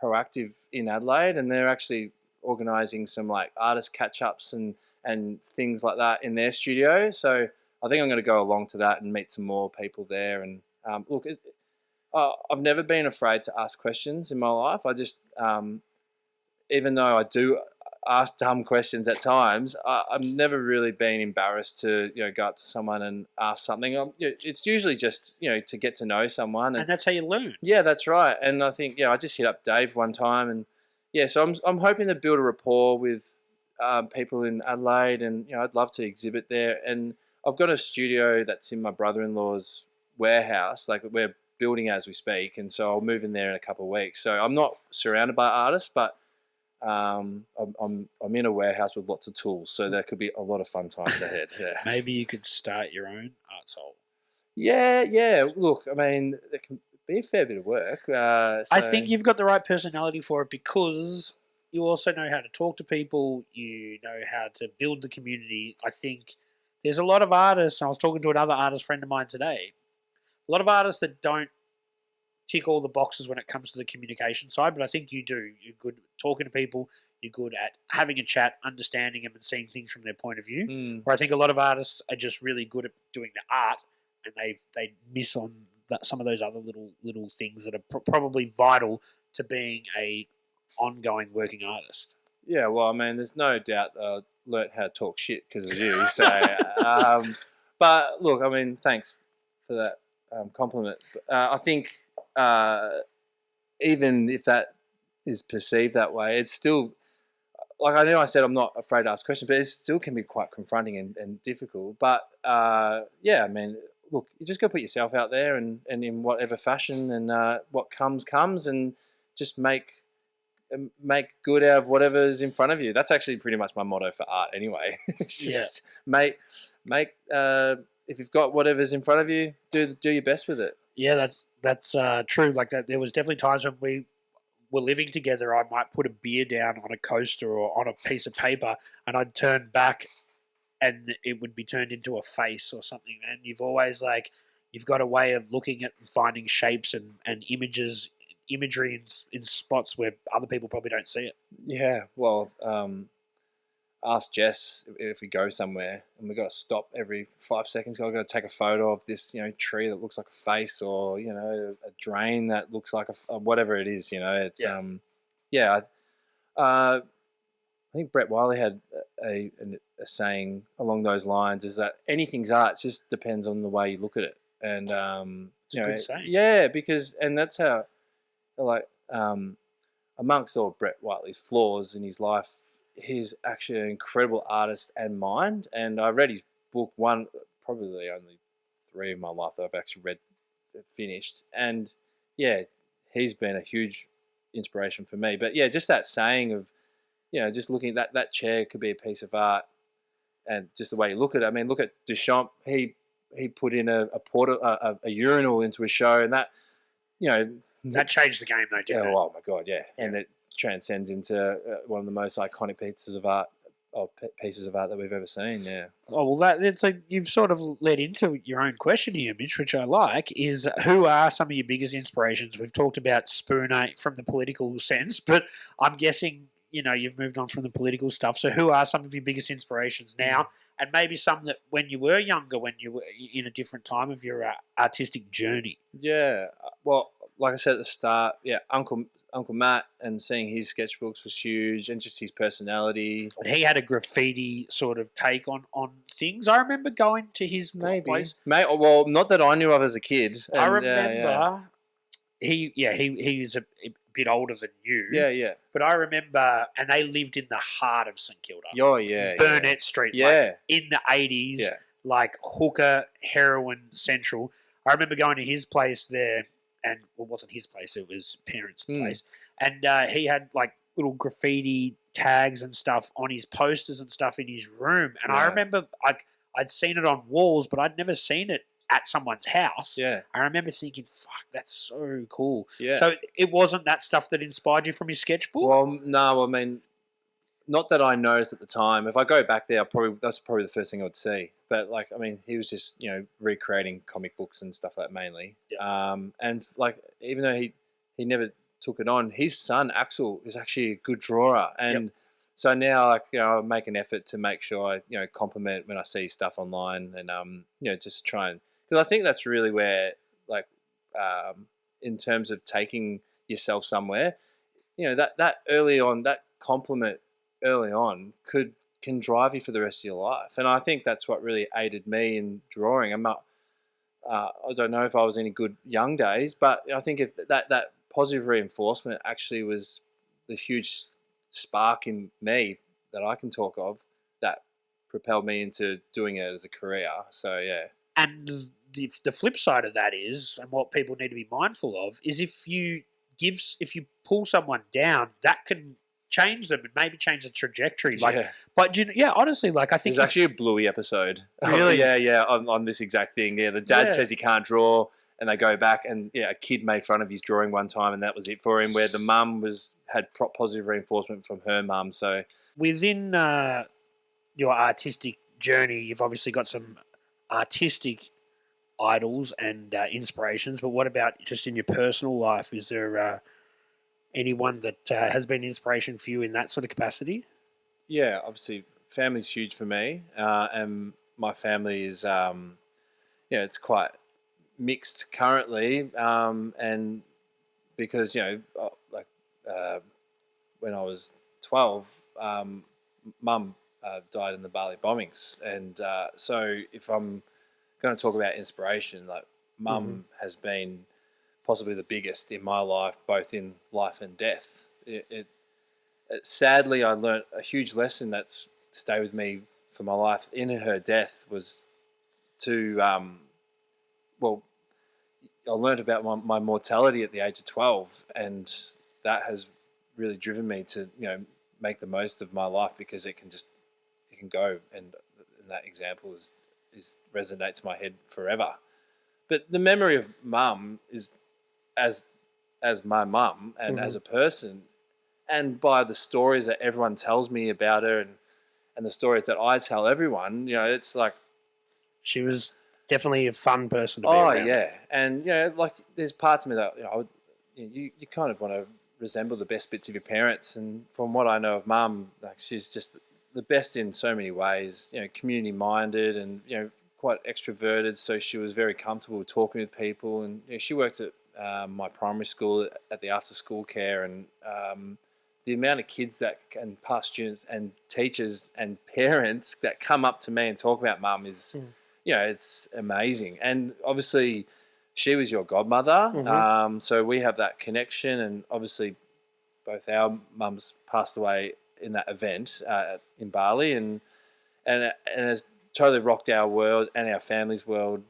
B: proactive in Adelaide, and they're actually organising some artist catch-ups and things like that in their studio. So I think I'm going to go along to that and meet some more people there. And look, I've never been afraid to ask questions in my life. I just, even though I do ask dumb questions at times, I've never really been embarrassed to go up to someone and ask something. It's usually just to get to know someone,
A: and that's how you learn.
B: Yeah, that's right. And I think I just hit up Dave one time, and so I'm hoping to build a rapport with people in Adelaide, and I'd love to exhibit there. And I've got a studio that's in my brother-in-law's warehouse. We're building as we speak, and so I'll move in there in a couple of weeks. So I'm not surrounded by artists, but I'm in a warehouse with lots of tools, so there could be a lot of fun times ahead. Yeah.
A: Maybe you could start your own art hole.
B: Yeah. Look, I mean, there can be a fair bit of work.
A: I think you've got the right personality for it because you also know how to talk to people. You know how to build the community. I think there's a lot of artists, and I was talking to another artist friend of mine today, a lot of artists that don't tick all the boxes when it comes to the communication side, but I think you do. You're good at talking to people. You're good at having a chat, understanding them, and seeing things from their point of view. Where I think a lot of artists are just really good at doing the art, and they miss on some of those other little things that are probably vital to being a ongoing working artist.
B: Yeah, well, I mean, there's no doubt that I learnt how to talk shit because of you. So, but look, I mean, thanks for that compliment. I think even if that is perceived that way, it's still, like, I know I said I'm not afraid to ask questions, but it still can be quite confronting and difficult. But yeah, I mean, look, you just got to put yourself out there and in whatever fashion, and what comes, and just make good out of whatever's in front of you. That's actually pretty much my motto for art anyway. It's just make if you've got whatever's in front of you, do your best with it.
A: Yeah, that's true. Like that, there was definitely times when we were living together. I might put a beer down on a coaster or on a piece of paper, and I'd turn back, and it would be turned into a face or something. And you've got a way of looking at and finding shapes and imagery in spots where other people probably don't see it.
B: Yeah, well, ask Jess if we go somewhere and we've got to stop every 5 seconds. I've got to take a photo of this, tree that looks like a face, or a drain that looks like a whatever it is. It's I think Brett Wiley had a saying along those lines: is that anything's art. It just depends on the way you look at it. And
A: It's a good saying.
B: yeah, because that's how, like, amongst all Brett Whiteley's flaws in his life, he's actually an incredible artist and mind. And I read his book, probably only 3 of my life that I've actually read finished. And yeah, he's been a huge inspiration for me. But yeah, just that saying of, just looking at that chair could be a piece of art, and just the way you look at it. I mean, look at Duchamp. He put in a urinal into a show, and that,
A: that changed the game, though, didn't it?
B: Oh my God, yeah. And it transcends into one of the most iconic pieces of art that we've ever seen. Yeah.
A: Oh well, it's like you've sort of led into your own question here, Mitch, which I like. Is who are some of your biggest inspirations? We've talked about Spooner from the political sense, but I'm guessing you've moved on from the political stuff. So who are some of your biggest inspirations now, and maybe some that when you were younger, when you were in a different time of your artistic journey?
B: Yeah. Well, like I said at the start, yeah, Uncle Matt, and seeing his sketchbooks was huge, and just his personality.
A: And he had a graffiti sort of take on things. I remember going to his place.
B: Well, not that I knew of as a kid.
A: I remember he was a bit older than you.
B: Yeah.
A: But I remember, and they lived in the heart of St Kilda.
B: Oh, yeah.
A: Burnett Street.
B: Yeah.
A: Like in the 80s, like hooker, heroin central. I remember going to his place there, and it wasn't his place, it was parents' place. And he had like little graffiti tags and stuff on his posters and stuff in his room. And I remember I'd seen it on walls, but I'd never seen it at someone's house.
B: Yeah.
A: I remember thinking, fuck, that's so cool.
B: Yeah.
A: So it wasn't that stuff that inspired you from his sketchbook?
B: Well, no, I mean, not that I noticed at the time. If I go back there, that's probably the first thing I would see. But like, I mean, he was just recreating comic books and stuff like that mainly.
A: Yeah.
B: And like, even though he never took it on, his son Axel is actually a good drawer, and so now like I make an effort to make sure I compliment when I see stuff online, and just try and, because I think that's really where, like, in terms of taking yourself somewhere, that early on, that compliment early on can drive you for the rest of your life. And I think that's what really aided me in drawing. I don't know if I was any good young days, but I think if that positive reinforcement actually was the huge spark in me that I can talk of that propelled me into doing it as a career. So yeah.
A: And the flip side of that is, and what people need to be mindful of, is if you pull someone down, that can change them and maybe change the trajectory. Like,
B: Yeah.
A: but honestly, like I think
B: There's actually a Bluey episode.
A: Really?
B: Yeah, on this exact thing. Yeah, the dad says he can't draw, and they go back, and a kid made fun of his drawing one time, and that was it for him. Where the mum had positive reinforcement from her mum. So
A: within your artistic journey, you've obviously got some artistic idols and inspirations. But what about just in your personal life? Is there anyone that has been inspiration for you in that sort of capacity?
B: yeah, obviously family's huge for me, and my family is it's quite mixed currently, and because when I was 12, mum died in the Bali bombings, and so if I'm going to talk about inspiration, like mum has been possibly the biggest in my life, both in life and death. Sadly, I learnt a huge lesson that's stayed with me for my life in her death was to, I learnt about my mortality at the age of 12, and that has really driven me to, make the most of my life, because it can go, and that example is resonates in my head forever. But the memory of mum is as my mum and as a person, and by the stories that everyone tells me about her, and the stories that I tell everyone, it's like
A: she was definitely a fun person to be around.
B: Yeah, and like there's parts of me that you kind of want to resemble the best bits of your parents, and from what I know of mum, like she's just the best in so many ways. Community minded, and quite extroverted, so she was very comfortable talking with people, and she worked at my primary school at the after school care, and the amount of kids and past students and teachers and parents that come up to me and talk about mum is, it's amazing. And obviously she was your godmother, so we have that connection, and obviously both our mums passed away in that event in Bali, and has totally rocked our world and our family's world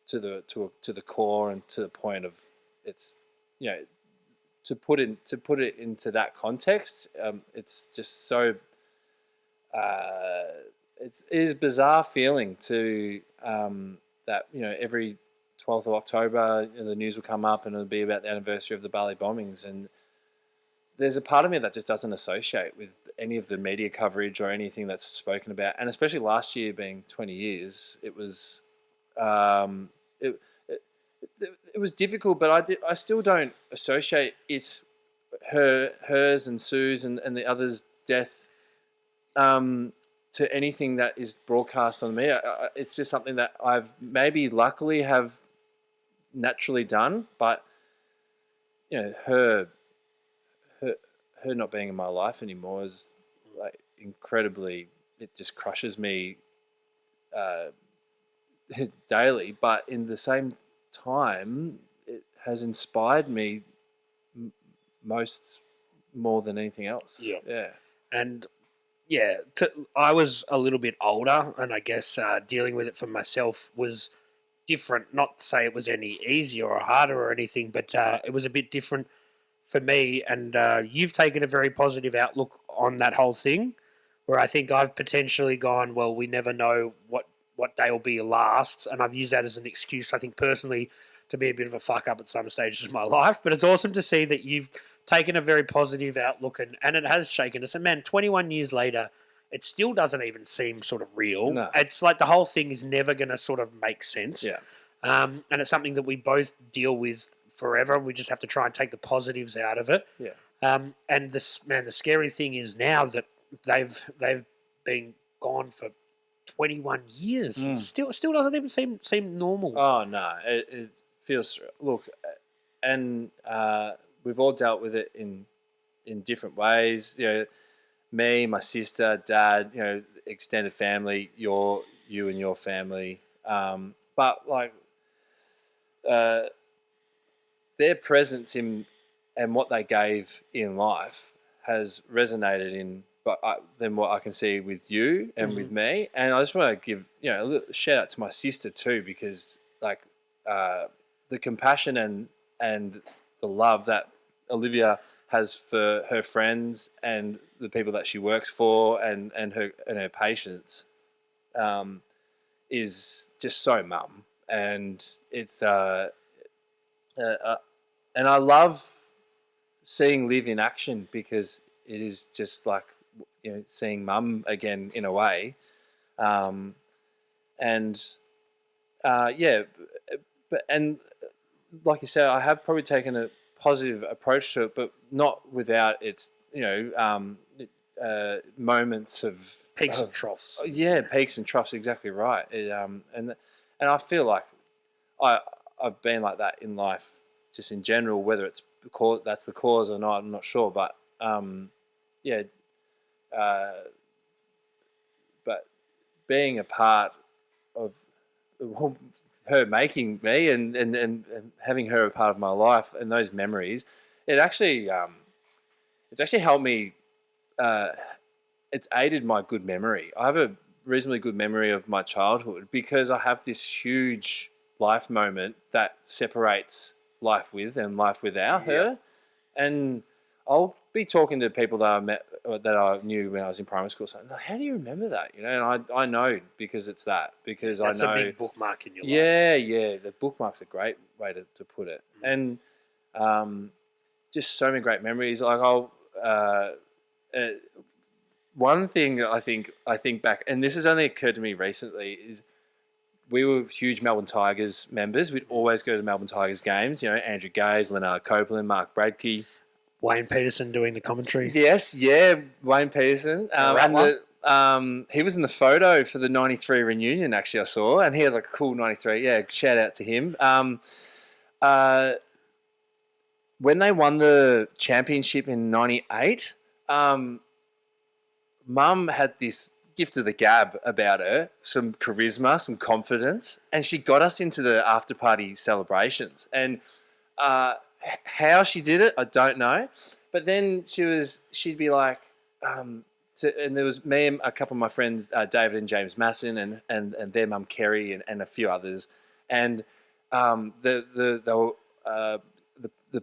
B: to the core, and to the point of it's to put it into that context, it's just so it is bizarre feeling to that every 12th of October the news will come up and it'll be about the anniversary of the Bali bombings, and there's a part of me that just doesn't associate with any of the media coverage or anything that's spoken about, and especially last year being 20 years, it was it, it was difficult, but I still don't associate hers and Sue's and the others' death to anything that is broadcast on me. It's just something that I've maybe luckily have naturally done, but her not being in my life anymore is like incredibly. It just crushes me daily, but in the same time, it has inspired me more than anything else. Yeah.
A: And I was a little bit older, and I guess dealing with it for myself was different. Not to say it was any easier or harder or anything, but it was a bit different for me. And you've taken a very positive outlook on that whole thing, where I think I've potentially gone, well, we never know what day will be your last, and I've used that as an excuse, I think, personally, to be a bit of a fuck up at some stages of my life. But it's awesome to see that you've taken a very positive outlook, and it has shaken us. And man, 21 years later, it still doesn't even seem sort of real.
B: No.
A: It's like the whole thing is never going to sort of make sense.
B: Yeah.
A: And it's something that we both deal with forever. We just have to try and take the positives out of it.
B: Yeah.
A: And the scary thing is now that they've been gone for 21 years. Still doesn't even seem normal.
B: Oh no, it feels. Look, and we've all dealt with it in different ways. Me, my sister, dad, extended family, you and your family. But like their presence and what they gave in life has resonated in than what I can see with you and with me. And I just want to give a little shout out to my sister too, because like the compassion and the love that Olivia has for her friends and the people that she works for and her patients is just so mum. And it's and I love seeing Liv in action, because it is just like seeing mum again in a way. And yeah, but like you said, I have probably taken a positive approach to it, but not without its moments of
A: Peaks and troughs.
B: Yeah, peaks and troughs. Exactly right. And I feel like I've been like that in life, just in general. Whether it's that's the cause or not, I'm not sure. But yeah, but being a part of her making me and having her a part of my life and those memories, it's actually helped me. It's aided my good memory. I have a reasonably good memory of my childhood because I have this huge life moment that separates life with and life without her. And I'll be talking to people that I met, that I knew when I was in primary school, saying, "How do you remember that?" And I know because it's that. Because
A: That's
B: I know
A: a big bookmark in your life.
B: Yeah. The bookmark's a great way to put it. And just so many great memories. Like one thing I think back, and this has only occurred to me recently, is we were huge Melbourne Tigers members. We'd always go to the Melbourne Tigers games. Andrew Gaze, Leonard Copeland, Mark Bradkey,
A: Wayne Peterson doing the commentary.
B: Yes, Wayne Peterson. He was in the photo for the '93 reunion. Actually, I saw, and he had like a cool '93. Yeah, shout out to him. When they won the championship in '98. Mum had this gift of the gab about her, some charisma, some confidence, and she got us into the after party celebrations. And how she did it, I don't know. But then she'd be like, and there was me and a couple of my friends, David and James Masson, and their mum Kerry and a few others, and the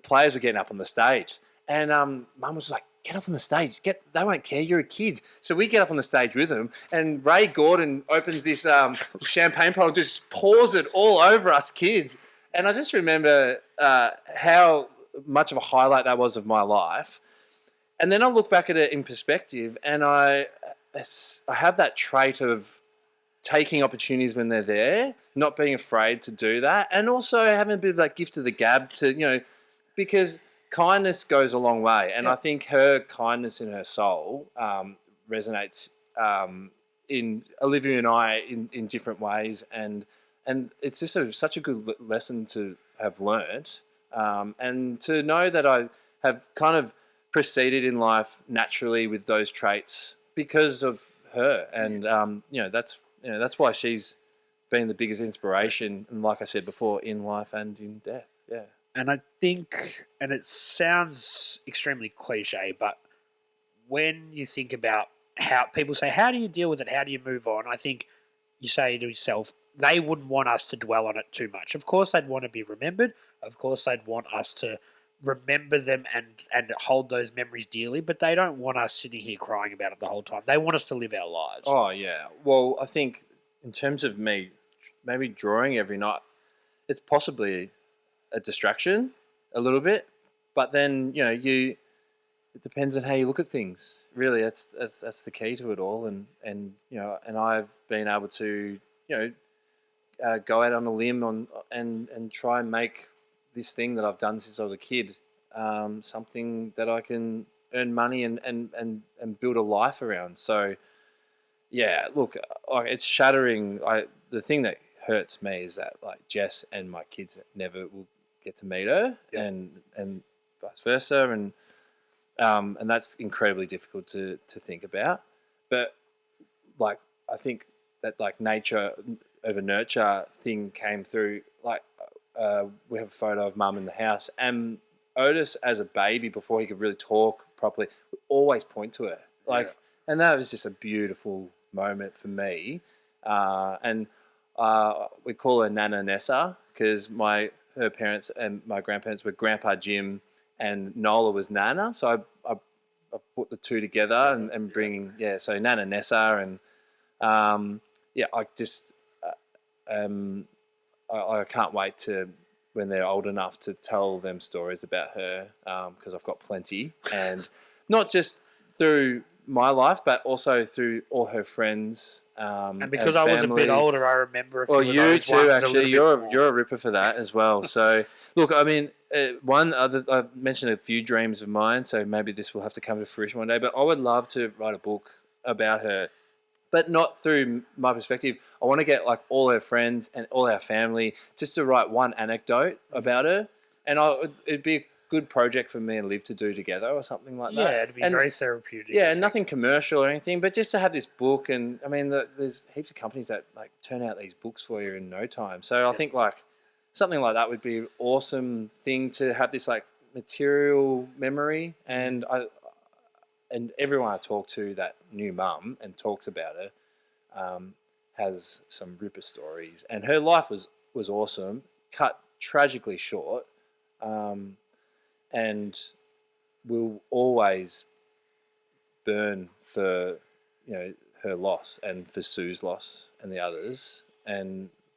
B: players were getting up on the stage, and Mum was like, "Get up on the stage. They won't care. You're a kid." So we get up on the stage with them, and Ray Gordon opens this champagne bottle, just pours it all over us kids. And I just remember how much of a highlight that was of my life. And then I look back at it in perspective, and I have that trait of taking opportunities when they're there, not being afraid to do that, and also having a bit of that gift of the gab to, because kindness goes a long way. And I think her kindness in her soul resonates in Olivia and I in different ways. And it's just such a good lesson to have learnt, and to know that I have kind of proceeded in life naturally with those traits because of her. And, that's why she's been the biggest inspiration. And like I said before, in life and in death. Yeah.
A: And I think, and it sounds extremely cliche, but when you think about how people say, how do you deal with it? How do you move on? I think you say to yourself, they wouldn't want us to dwell on it too much. Of course, they'd want to be remembered. Of course, they'd want us to remember them and hold those memories dearly, but they don't want us sitting here crying about it the whole time. They want us to live our lives.
B: Oh, yeah. Well, I think in terms of me maybe drawing every night, it's possibly a distraction a little bit, but then it depends on how you look at things. Really, that's the key to it all. And I've been able to go out on a limb and try and make this thing that I've done since I was a kid something that I can earn money and build a life around. So yeah, look, it's shattering. The thing that hurts me is that like Jess and my kids never will get to meet her, and vice versa, and that's incredibly difficult to think about. But like I think that like nature over nurture thing came through. Like we have a photo of Mum in the house, and Otis as a baby before he could really talk properly would always point to her. Like And that was just a beautiful moment for me. And we call her Nana Nessa because her parents and my grandparents were Grandpa Jim and Nola was Nana. So I put the two together and bringing, so Nana Nessa. And I just, I can't wait to, when they're old enough, to tell them stories about her, because I've got plenty. And not just through my life, but also through all her friends.
A: And because I was a bit older, I remember a few of
B: you
A: those
B: too,
A: ones
B: actually. You're a ripper for that as well. So, look, I mean, I've mentioned a few dreams of mine, so maybe this will have to come to fruition one day. But I would love to write a book about her, but not through my perspective. I want to get like all her friends and all our family just to write one anecdote about her, and it'd be a good project for me and Liv to do together or something like that.
A: Yeah, it'd be very therapeutic.
B: Yeah, nothing commercial or anything, but just to have this book. And I mean, there's heaps of companies that like turn out these books for you in no time. So I think like something like that would be an awesome thing to have, this like material memory. And everyone I talk to that new mum and talks about her has some ripper stories. And her life was awesome, cut tragically short, and will always burn for her loss and for Sue's loss and the others.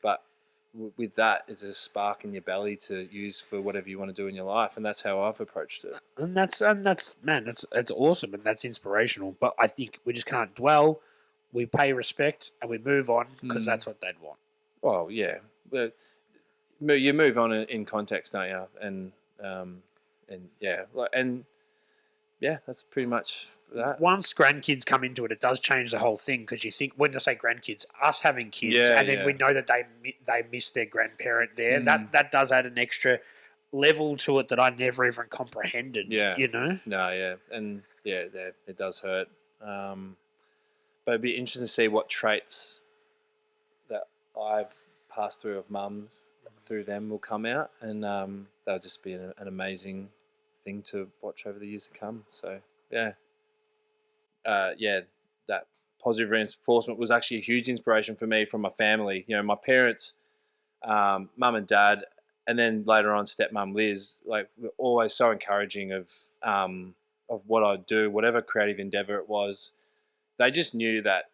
B: But with that is a spark in your belly to use for whatever you want to do in your life, and that's how I've approached it.
A: And that's awesome, and that's inspirational. But I think we just can't dwell. We pay respect and we move on, because that's what they'd want.
B: Well, yeah, but you move on in context, don't you? And that's pretty much that.
A: Once grandkids come into it, it does change the whole thing, because you think, when I say grandkids, us having kids, and then we know that they miss their grandparent there. That does add an extra level to it that I never even comprehended.
B: Yeah,
A: No,
B: yeah, and it does hurt. But it'd be interesting to see what traits that I've passed through of mums through them will come out, and that'll just be an amazing thing to watch over the years to come. So that positive reinforcement was actually a huge inspiration for me from my family. My parents, mum and dad, and then later on stepmum Liz, like, were always so encouraging of what I'd do, whatever creative endeavor it was. They just knew that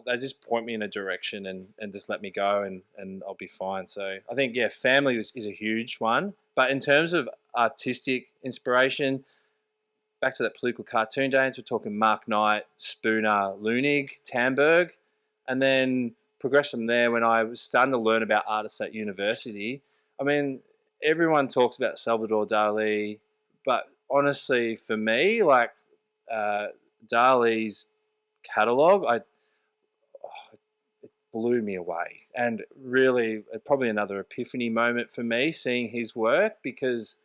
B: they just point me in a direction and just let me go, and I'll be fine. So I think, family is a huge one. But in terms of artistic inspiration, back to that political cartoon days, we're talking Mark Knight, Spooner, Lunig, Tamberg, and then progress from there when I was starting to learn about artists at university. I mean, everyone talks about Salvador Dali, but honestly, for me, like, Dali's catalogue, it blew me away, and really probably another epiphany moment for me seeing his work, because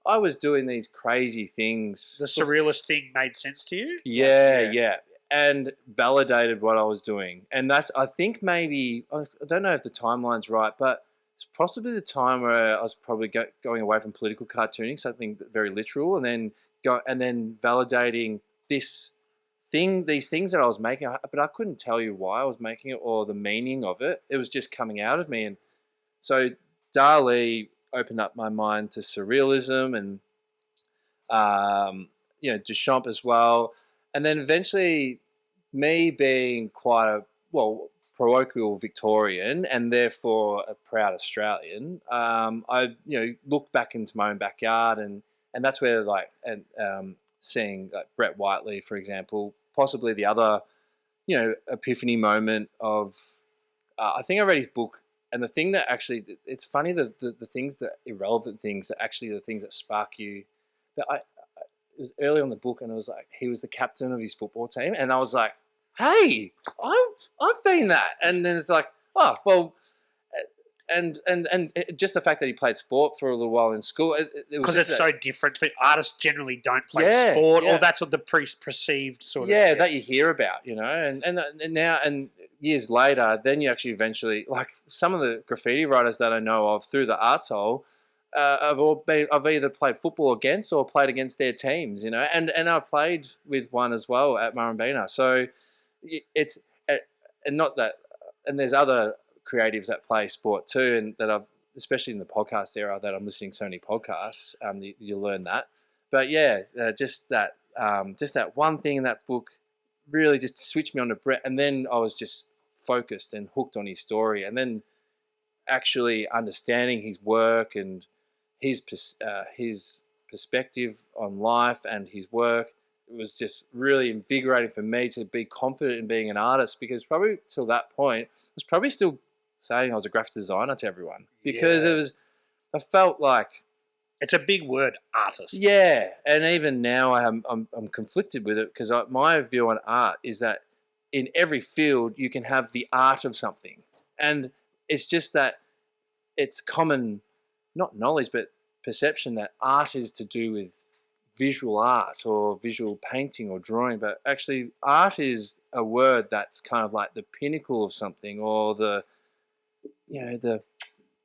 B: I was doing these crazy things.
A: The surrealist thing made sense to you?
B: Yeah, and validated what I was doing. And that's, I think, maybe, I don't know if the timeline's right, but it's possibly the time where I was probably going away from political cartooning, something very literal, and then validating these things that I was making, but I couldn't tell you why I was making it or the meaning of it. It was just coming out of me. And so Dali opened up my mind to surrealism and, Duchamp as well. And then eventually, me being quite a, parochial Victorian and therefore a proud Australian, I looked back into my own backyard, and that's where seeing like Brett Whiteley, for example, possibly the other epiphany moment of I think I read his book, and the thing that actually, it's funny, the things that irrelevant things that actually the things that spark you. But it was early on the book, and it was like he was the captain of his football team, and I was like, hey, I've been that. And then it's like, oh, well, and just the fact that he played sport for a little while in school,
A: because it's so different. Artists generally don't play sport, or that's what the perceived sort of
B: that you hear about, and now and years later, then you actually eventually, like some of the graffiti writers that I know of through the Arts Hole, I've either played football against or played against their teams, you know, and I've played with one as well at Murrumbeena. So it's and not that, and there's other creatives that play sport too, and that I've, especially in the podcast era, that I'm listening to so many podcasts. You learn that, but yeah, just that one thing in that book really just switched me on to Brett, and then I was just focused and hooked on his story, and then actually understanding his work and his perspective on life and his work. It was just really invigorating for me to be confident in being an artist, because probably till that point I was probably still saying I was a graphic designer to everyone, because I felt like
A: it's a big word, artist.
B: Yeah, and even now I'm conflicted with it, because my view on art is that in every field you can have the art of something, and it's just that it's common, not knowledge, but perception that art is to do with visual art or visual painting or drawing. But actually, art is a word that's kind of like the pinnacle of something, or the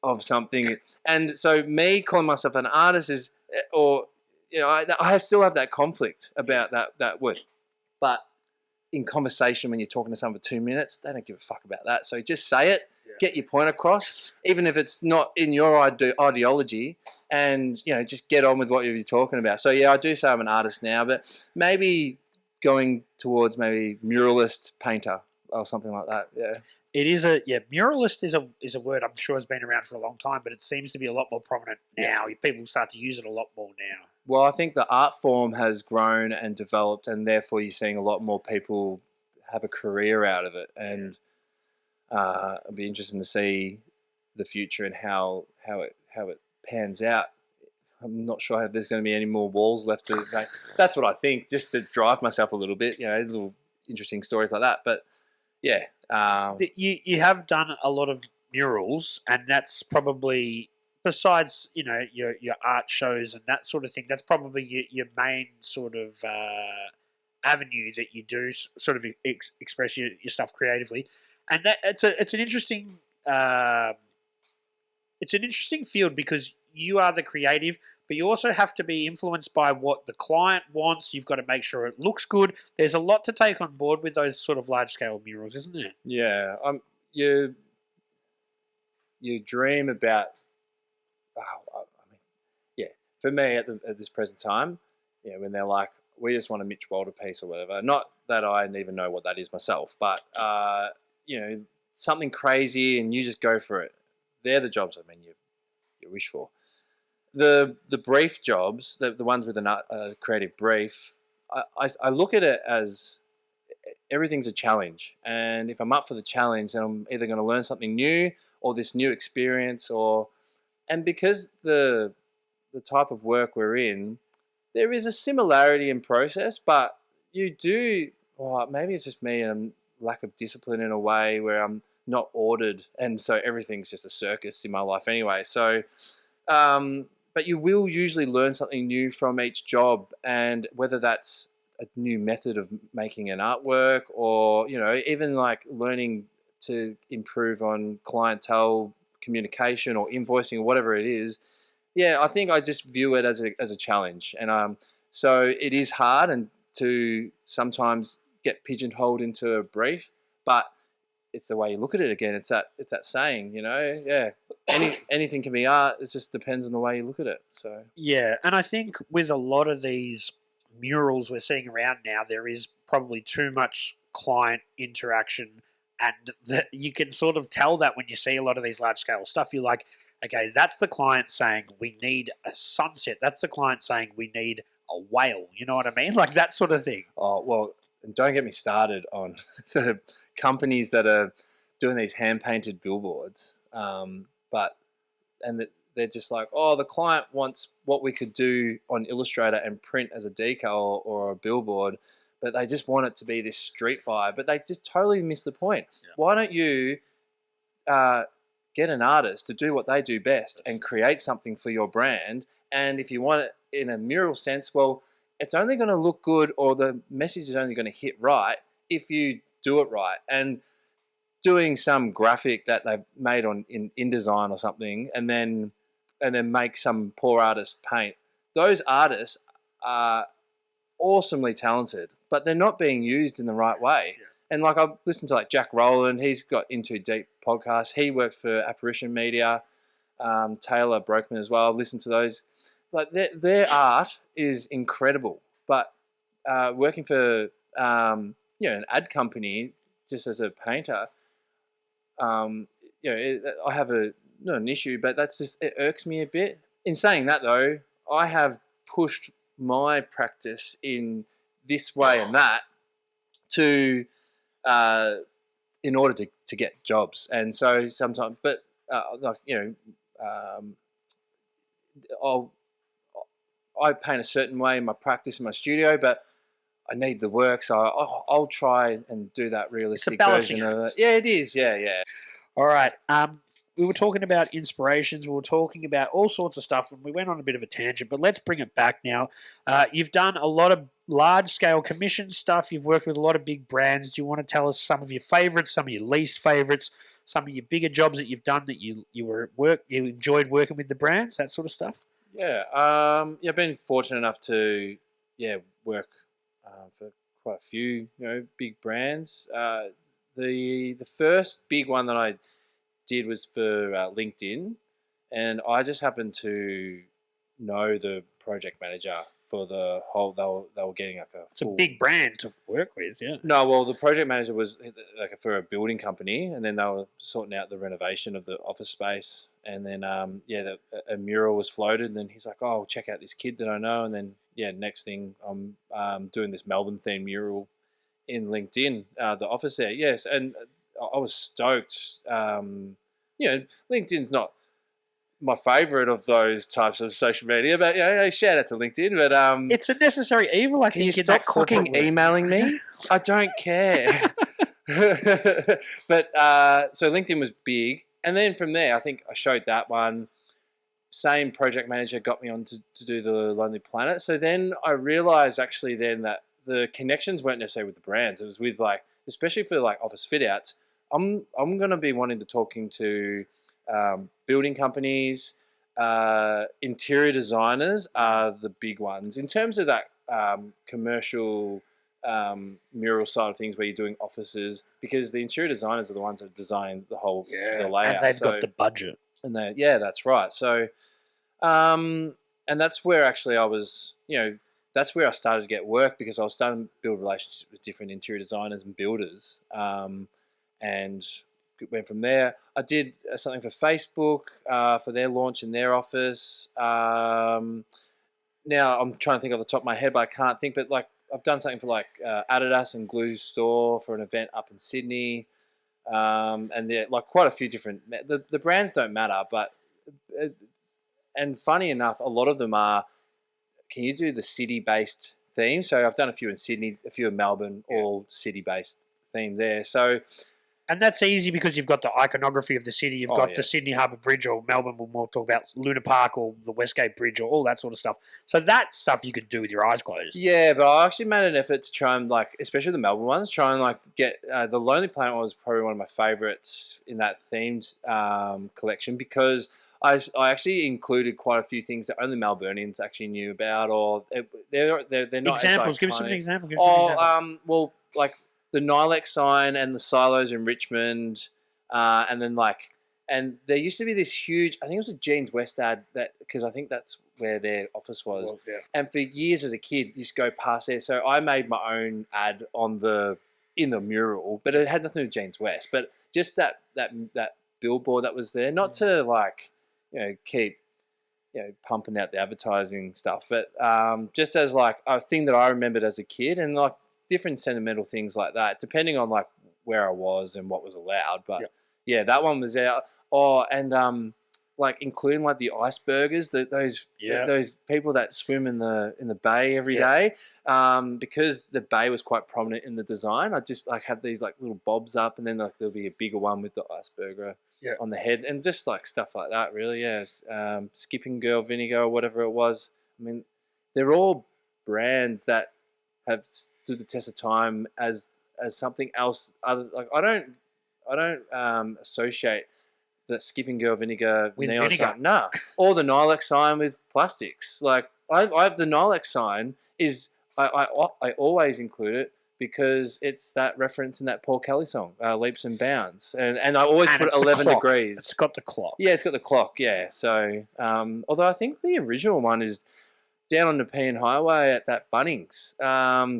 B: of something. And so me calling myself an artist is, or I still have that conflict about that word. But in conversation, when you're talking to someone for 2 minutes, they don't give a fuck about that. So just say it, get your point across, even if it's not in your ideology, and just get on with what you're talking about. So yeah, I do say I'm an artist now, but maybe going towards maybe muralist, painter, or something like that. Yeah.
A: It is muralist is a word I'm sure has been around for a long time, but it seems to be a lot more prominent now. People start to use it a lot more now.
B: Well, I think the art form has grown and developed, and therefore you're seeing a lot more people have a career out of it. And it'll be interesting to see the future and how it pans out. I'm not sure if there's going to be any more walls left to. That's what I think, just to drive myself a little bit. Little interesting stories like that. But yeah,
A: you have done a lot of murals, and that's probably, besides your art shows and that sort of thing, that's probably your main sort of avenue that you do sort of express your stuff creatively, and that it's an interesting field, because you are the creative, but you also have to be influenced by what the client wants. You've got to make sure it looks good. There's a lot to take on board with those sort of large-scale murals, isn't there?
B: Yeah. You dream about... for me, at this present time, when they're like, we just want a Mitch Walder piece or whatever, not that I even know what that is myself, but, something crazy, and you just go for it. They're the jobs, you wish for. The brief jobs, the ones with a creative brief, I look at it as everything's a challenge. And if I'm up for the challenge, then I'm either going to learn something new, or this new experience, and because the type of work we're in, there is a similarity in process, but you do, maybe it's just me and lack of discipline in a way where I'm not ordered, and so everything's just a circus in my life anyway. So, but you will usually learn something new from each job, and whether that's a new method of making an artwork, or even like learning to improve on clientele communication or invoicing or whatever it is. Yeah, I think I just view it as a challenge, and so it is hard and to sometimes get pigeonholed into a brief, but it's the way you look at it again. It's that saying, anything can be art. It just depends on the way you look at it. So
A: yeah, and I think with a lot of these murals we're seeing around now, there is probably too much client interaction, and you can sort of tell that when you see a lot of these large scale stuff. You're like, okay, that's the client saying we need a sunset. That's the client saying we need a whale. You know what I mean? Like that sort of thing.
B: Oh, well, and don't get me started on the companies that are doing these hand-painted billboards. They're just like, the client wants what we could do on Illustrator and print as a decal or a billboard, but they just want it to be this street vibe. But they just totally miss the point. Yeah. Why don't you get an artist to do what they do best and create something for your brand? And if you want it in a mural sense, well, it's only going to look good, or the message is only going to hit right if you do it right. And doing some graphic that they've made on in InDesign or something, and then and then make some poor artist paint. Those artists are awesomely talented, but they're not being used in the right way.
A: Yeah.
B: And like I've listened to like Jack Rowland, he's got Into Deep podcast. He worked for Apparition Media, Taylor Brokeman as well. I've listened to those. Like their art is incredible, but working for an ad company just as a painter, I have not an issue, but it irks me a bit. In saying that though, I have pushed my practice in this way and that to in order to get jobs. And so sometimes, but I paint a certain way in my practice in my studio, but I need the work, so I'll try and do that realistic version of it. Yeah, it is. Yeah.
A: All right. We were talking about inspirations. We were talking about all sorts of stuff, and we went on a bit of a tangent, but let's bring it back now. You've done a lot of large-scale commission stuff. You've worked with a lot of big brands. Do you want to tell us some of your favorites, some of your least favorites, some of your bigger jobs that you've done that you enjoyed working with the brands, that sort of stuff?
B: Yeah. I've been fortunate enough to work for quite a few big brands. The first big one that I did was for LinkedIn, and I just happened to know the project manager for the whole. They were getting like
A: it's a big brand to work with, yeah.
B: No, well, the project manager was like for a building company, and then they were sorting out the renovation of the office space, and then a mural was floated, and then he's like, "Oh, check out this kid that I know," and then next thing I'm doing this Melbourne themed mural in LinkedIn, the office there. Yes, and I was stoked. LinkedIn's not my favorite of those types of social media, but shout out to LinkedIn. But
A: it's a necessary evil.
B: Can you stop fucking emailing me? I don't care. But so LinkedIn was big, and then from there, I think I showed that one. Same project manager got me on to do the Lonely Planet. So then I realized actually then that the connections weren't necessarily with the brands. It was with like, especially for like office fit outs. I'm going to be wanting to talking to building companies, interior designers are the big ones in terms of that commercial mural side of things where you're doing offices, because the interior designers are the ones that design the whole the layout.
A: And they've got the budget.
B: And that's right. So, and that's where actually I was, that's where I started to get work, because I was starting to build relationships with different interior designers and builders, and went from there. I did something for Facebook for their launch in their office. Now I'm trying to think off the top of my head, but I can't think. But like I've done something for like Adidas and Glue Store for an event up in Sydney. And they're like quite a few different. The brands don't matter, but and funny enough, a lot of them are. Can you do the city-based theme? So I've done a few in Sydney, a few in Melbourne, all city-based theme there. So.
A: And that's easy because you've got the iconography of the city. You've got the Sydney Harbour Bridge, or Melbourne, we'll talk about Luna Park or the Westgate Bridge, or all that sort of stuff. So that stuff you could do with your eyes closed.
B: Yeah, but I actually made an effort to try and, like, especially the Melbourne ones, try and, like, get the Lonely Planet one was probably one of my favourites in that themed collection, because I actually included quite a few things that only Melburnians actually knew about, or they're not
A: examples. Give us an example.
B: Well, like the Nilex sign and the silos in Richmond, and then and there used to be this huge, I think it was a Jeans West ad, that because I think that's where their office was.
A: Well, yeah.
B: And for years as a kid, you just go past there. So I made my own ad in the mural, but it had nothing to do with Jeans West. But just that billboard that was there, not to keep pumping out the advertising stuff, but just as like a thing that I remembered as a kid, and like different sentimental things like that, depending on like where I was and what was allowed. But yeah, that one was out. Oh, and like including like the icebergers, those people that swim in the bay every day, because the bay was quite prominent in the design. I just like have these like little bobs up, and then like there'll be a bigger one with the iceberger on the head, and just like stuff like that. Really, Skipping Girl Vinegar or whatever it was. I mean, they're all brands that have stood the test of time as something else. Other, like I don't associate the Skipping Girl vinegar
A: With
B: neon
A: vinegar.
B: sign. Nah. Or the Nilex sign with plastics. Like I the Nilex sign is I always include it because it's that reference in that Paul Kelly song, Leaps and Bounds. And I always
A: And
B: put
A: it's the
B: 11
A: clock.
B: degrees.
A: It's got the clock.
B: Yeah, it's got the clock, yeah. So although I think the original one is down on the Nepean Highway at that Bunnings,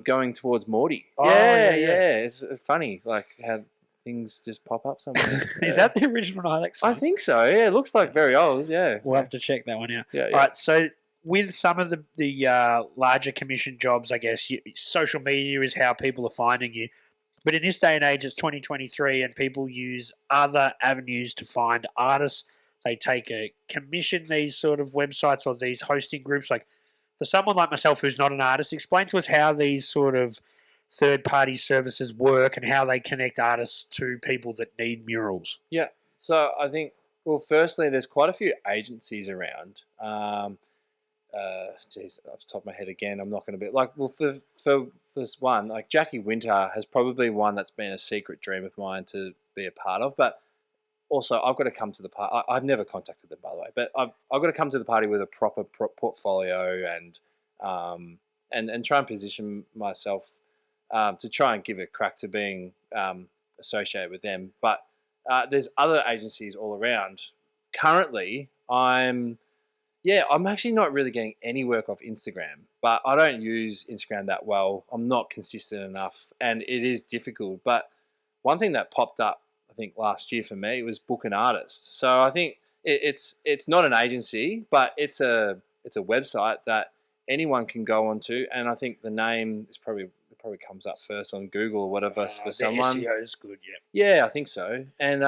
B: going towards Morty.
A: Oh,
B: yeah.
A: yeah.
B: It's funny, like how things just pop up somewhere.
A: Is that the original Nilex?
B: I think so. Yeah, it looks like very old. Yeah,
A: We'll have to check that one out.
B: Yeah.
A: All right, so with some of the larger commission jobs, I guess social media is how people are finding you. But in this day and age, it's 2023, and people use other avenues to find artists. They commission these sort of websites or these hosting groups. Like for someone like myself who's not an artist, explain to us how these sort of third-party services work and how they connect artists to people that need murals.
B: Yeah. So I think, well, firstly, there's quite a few agencies around. Geez, off the top of my head again, I'm not going to be like, well, for this one, like Jackie Winter has probably one that's been a secret dream of mine to be a part of, but also I've got to come to the party. I've never contacted them, by the way, but I've got to come to the party with a proper portfolio and try and position myself to try and give a crack to being associated with them. But there's other agencies all around. Currently, I'm actually not really getting any work off Instagram, but I don't use Instagram that well. I'm not consistent enough, and it is difficult. But one thing that popped up, I think, last year for me was book an artist. So I think it's not an agency, but it's a website that anyone can go onto, and I think the name is probably comes up first on Google or whatever for someone.
A: SEO is good, yeah.
B: Yeah, I think so. And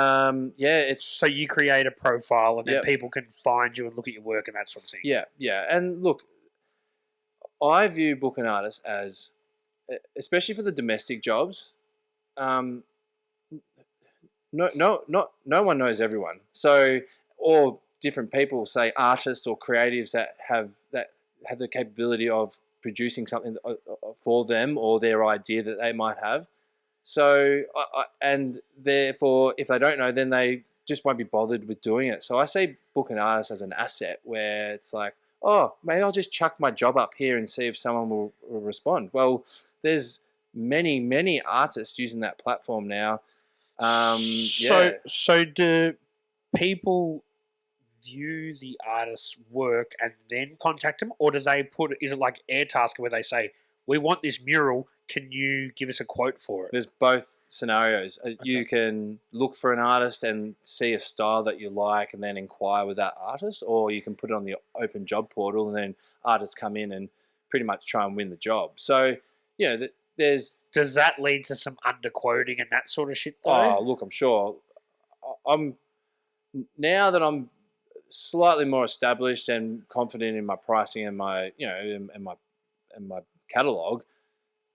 B: it's
A: so you create a profile and then
B: Yep.
A: people can find you and look at your work and that sort of thing.
B: Yeah. And look, I view book an artist as, especially for the domestic jobs, no one knows everyone. So, or different people, say artists or creatives that have the capability of producing something for them or their idea that they might have. So, and therefore, if they don't know, then they just won't be bothered with doing it. So I see book an artist as an asset where it's like, oh, maybe I'll just chuck my job up here and see if someone will respond. Well, there's many artists using that platform now.
A: So do people view the artist's work and then contact them, or do they is it like Airtasker where they say, we want this mural, can you give us a quote for it?
B: There's both scenarios. Okay. You can look for an artist and see a style that you like and then inquire with that artist, or you can put it on the open job portal and then artists come in and pretty much try and win the job. So, does
A: that lead to some underquoting and that sort of shit though?
B: Oh, look, I'm sure. Now that I'm slightly more established and confident in my pricing and my my catalog,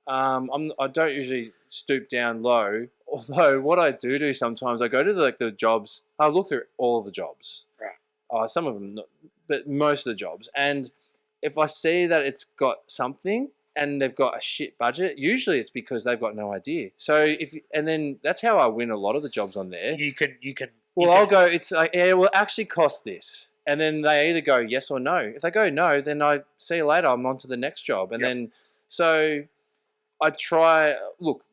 B: I don't usually stoop down low. Although what I do sometimes, I go to the jobs. I look through all of the jobs.
A: Right.
B: Some of them, not, but most of the jobs. And if I see that it's got something and they've got a shit budget, usually it's because they've got no idea. So then that's how I win a lot of the jobs on there.
A: You can.
B: Well, I'll go, it's like, yeah, it will actually cost this. And then they either go yes or no. If they go no, then I see you later, I'm on to the next job. And then, so I try, look,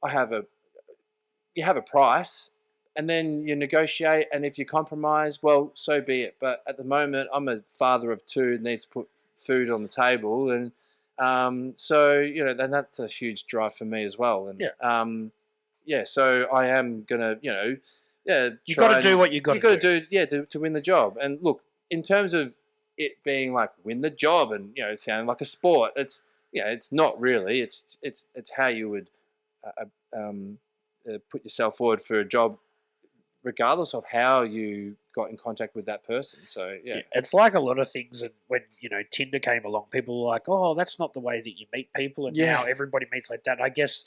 B: you have a price and then you negotiate. And if you compromise, well, so be it. But at the moment, I'm a father of two, needs to put food on the table. And so, then that's a huge drive for me as well. And so I am going to, you
A: got to do what you got to
B: do. To win the job. And look, in terms of it being like win the job and sounding like a sport, it's not really. It's how you would put yourself forward for a job, regardless of how you got in contact with that person. So yeah,
A: it's like a lot of things. And when Tinder came along, people were like, "Oh, that's not the way that you meet people," and now everybody meets like that. I guess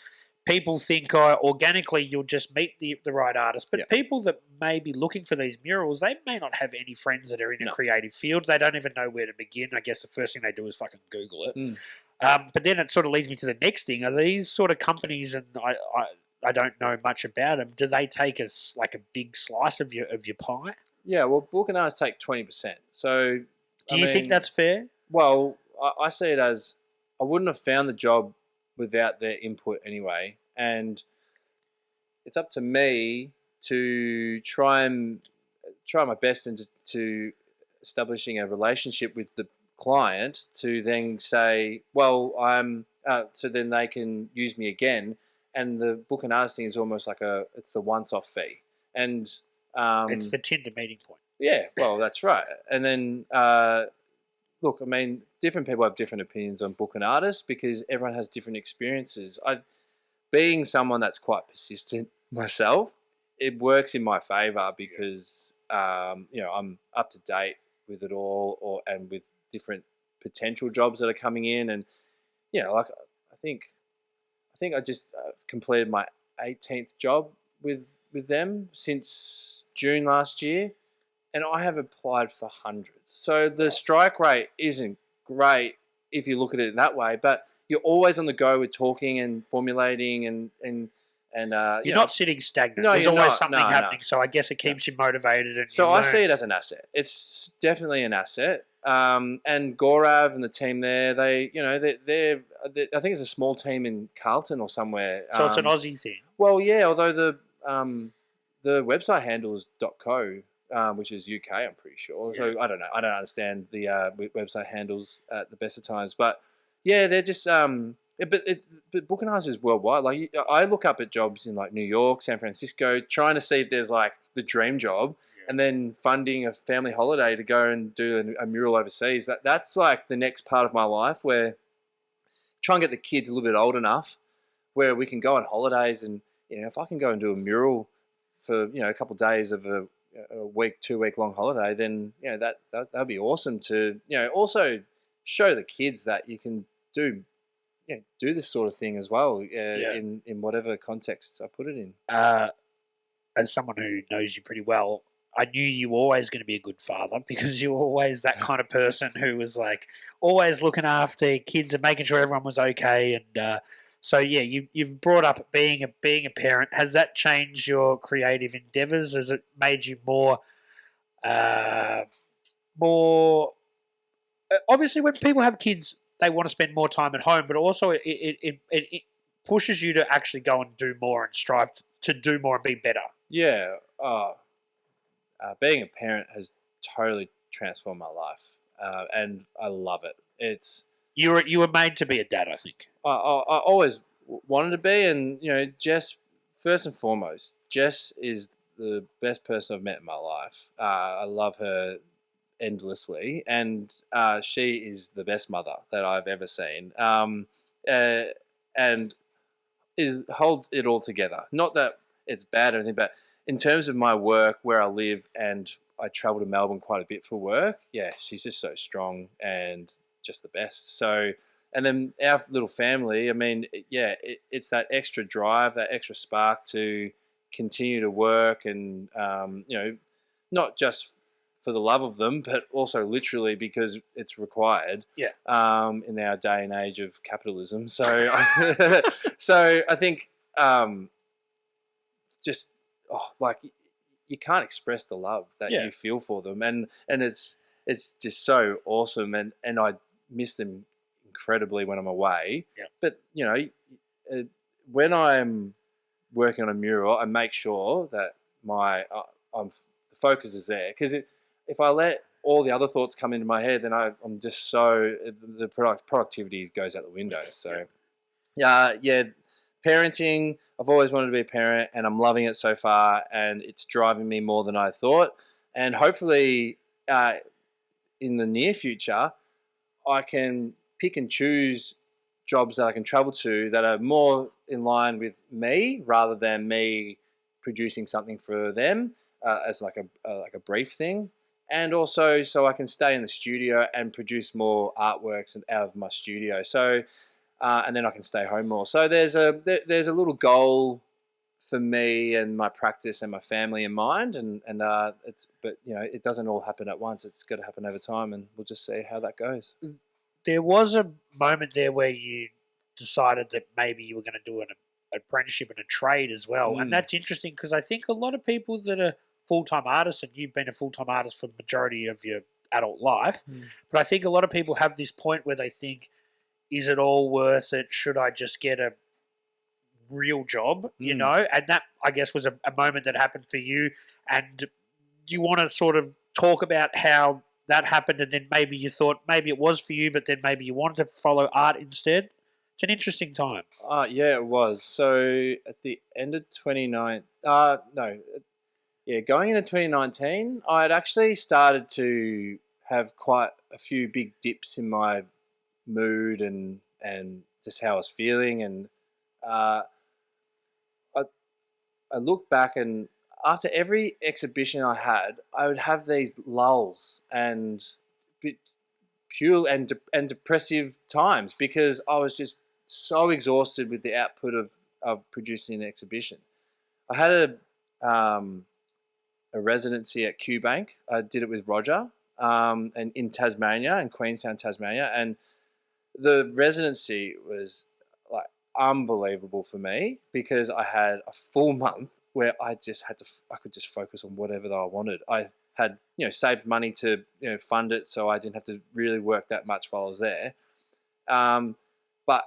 A: people think organically you'll just meet the right artist. But people that may be looking for these murals, they may not have any friends that are in a creative field. They don't even know where to begin. I guess the first thing they do is fucking Google it. But then it sort of leads me to the next thing. Are these sort of companies, and I don't know much about them. Do they take us like a big slice of your pie?
B: Yeah, well, book and arts take 20%. So,
A: Do you think that's fair?
B: Well, I see it as I wouldn't have found the job without their input anyway, and it's up to me to try my best into establishing a relationship with the client to then say, well, so then they can use me again. And the book and artist thing is almost like it's the once-off fee. And
A: it's the Tinder meeting point.
B: Yeah, well, that's right. And then, look, I mean, different people have different opinions on book and artists because everyone has different experiences. Being someone that's quite persistent myself, it works in my favour because I'm up to date with it all, and with different potential jobs that are coming in, and like I think I just completed my 18th job with them since June last year, and I have applied for hundreds. So the strike rate isn't great if you look at it that way, but you're always on the go with talking and formulating and
A: you're not sitting stagnant.
B: No,
A: There's
B: you're
A: always
B: not.
A: something happening. So I guess it keeps you motivated. And
B: so I see it as an asset. It's definitely an asset. And Gaurav and the team there, they're I think it's a small team in Carlton or somewhere.
A: So it's an Aussie thing.
B: Well, yeah. Although the website handle is .co. Which is UK, I'm pretty sure. So I don't know. I don't understand the website handles at the best of times, but yeah, they're just. But Book and Arts is worldwide. Like I look up at jobs in like New York, San Francisco, trying to see if there's like the dream job, and then funding a family holiday to go and do a mural overseas. That's like the next part of my life where try and get the kids a little bit old enough where we can go on holidays, and if I can go and do a mural for a couple of days of a week, 2 week long holiday, then that'd be awesome to also show the kids that you can do this sort of thing as well in whatever context I put it in.
A: As someone who knows you pretty well, I knew you were always going to be a good father because you were always that kind of person who was like always looking after kids and making sure everyone was okay. And so you've brought up being a parent. Has that changed your creative endeavors? Has it made you more obviously when people have kids, they want to spend more time at home, but also it pushes you to actually go and do more and strive to do more and be better.
B: Yeah. Being a parent has totally transformed my life, and I love it.
A: You were made to be a dad, I think.
B: I always wanted to be, and Jess, first and foremost, Jess is the best person I've met in my life. I love her endlessly, and she is the best mother that I've ever seen, and holds it all together. Not that it's bad or anything, but in terms of my work, where I live, and I travel to Melbourne quite a bit for work, she's just so strong and just the best. So, and then our little family, I mean, it's that extra drive, that extra spark to continue to work and, not just for the love of them, but also literally because it's required in our day and age of capitalism. So, so I think just you can't express the love that you feel for them, and it's just so awesome, and I miss them incredibly when I'm away. Yeah. But when I'm working on a mural, I make sure that the focus is there, because if I let all the other thoughts come into my head, then I'm just the productivity goes out the window. So parenting, I've always wanted to be a parent, and I'm loving it so far, and it's driving me more than I thought. And hopefully in the near future, I can pick and choose jobs that I can travel to that are more in line with me, rather than me producing something for them as like a brief thing. And also so I can stay in the studio and produce more artworks out of my studio. So and then I can stay home more. So there's a little goal for me and my practice and my family in mind, and it doesn't all happen at once. It's got to happen over time, and we'll just see how that goes.
A: There was a moment there where you decided that maybe you were going to do apprenticeship and a trade as well. And that's interesting because I think a lot of people that are full-time artists, and you've been a full-time artist for the majority of your adult life, but I think a lot of people have this point where they think, is it all worth it? Should I just get a real job, you know? And that, I guess, was a moment that happened for you. And do you want to sort of talk about how that happened, and then maybe you thought maybe it was for you, but then maybe you wanted to follow art instead? It's an interesting time.
B: Yeah, it was. So at the end of going into 2019, I had actually started to have quite a few big dips in my mood and just how I was feeling. And I look back, and after every exhibition I had, I would have these lulls and pure and depressive times because I was just so exhausted with the output of producing an exhibition. I had a residency at Q Bank. I did it with Roger, and in Tasmania, in Queenstown, Tasmania, and the residency was like unbelievable for me because I had a full month where I could just focus on whatever I wanted. I had, saved money to, fund it, so I didn't have to really work that much while I was there.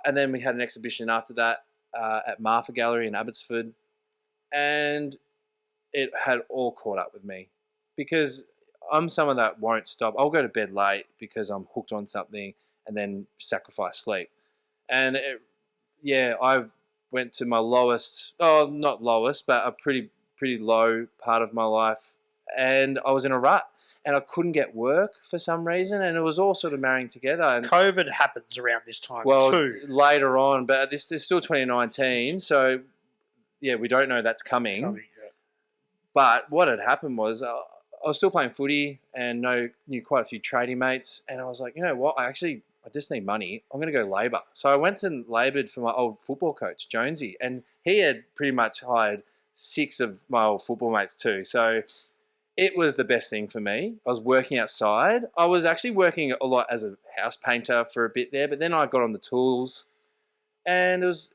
B: And then we had an exhibition after that at Martha Gallery in Abbotsford, and it had all caught up with me because I'm someone that won't stop. I'll go to bed late because I'm hooked on something and then sacrifice sleep. And I went to my lowest, not lowest, but a pretty low part of my life, and I was in a rut. And I couldn't get work for some reason, and it was all sort of marrying together. And
A: COVID happens around this time too.
B: Later on, but this is still 2019, so yeah, we don't know that's coming. But what had happened was I was still playing footy and knew quite a few tradie mates, and I was like, you know what, I just need money. I'm going to go labour. So I went and laboured for my old football coach, Jonesy, and he had pretty much hired 6 of my old football mates too. So it was the best thing for me. I was working outside. I was actually working a lot as a house painter for a bit there, but then I got on the tools, and it was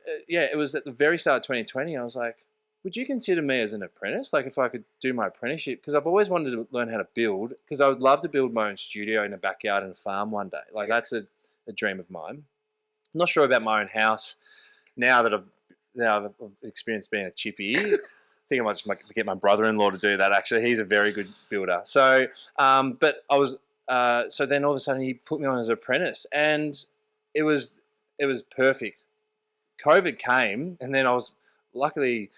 B: at the very start of 2020. I was like, would you consider me as an apprentice? Like if I could do my apprenticeship? Because I've always wanted to learn how to build, because I would love to build my own studio in a backyard and a farm one day. Like that's a dream of mine. I'm not sure about my own house now that I've experienced being a chippy. I think I might just get my brother-in-law to do that. Actually, he's a very good builder. So, but I was. So then all of a sudden he put me on as an apprentice, and it was perfect. COVID came, and then luckily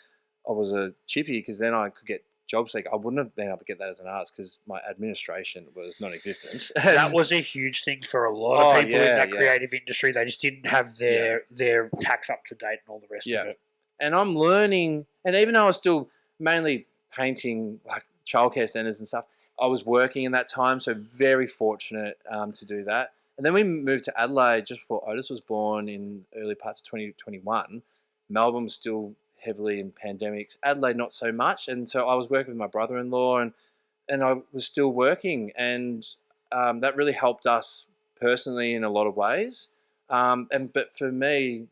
B: I was a chippy because then I could get job seek. I wouldn't have been able to get that as an arts because my administration was non-existent.
A: That was a huge thing for a lot of people in that creative industry. They just didn't have their tax up to date and all the rest of it.
B: And I'm learning, and even though I was still mainly painting like childcare centres and stuff, I was working in that time, so very fortunate to do that. And then we moved to Adelaide just before Otis was born in early parts of 2021. Melbourne was still heavily in pandemics. Adelaide, not so much. And so I was working with my brother-in-law, and I was still working, and that really helped us personally in a lot of ways. But for me,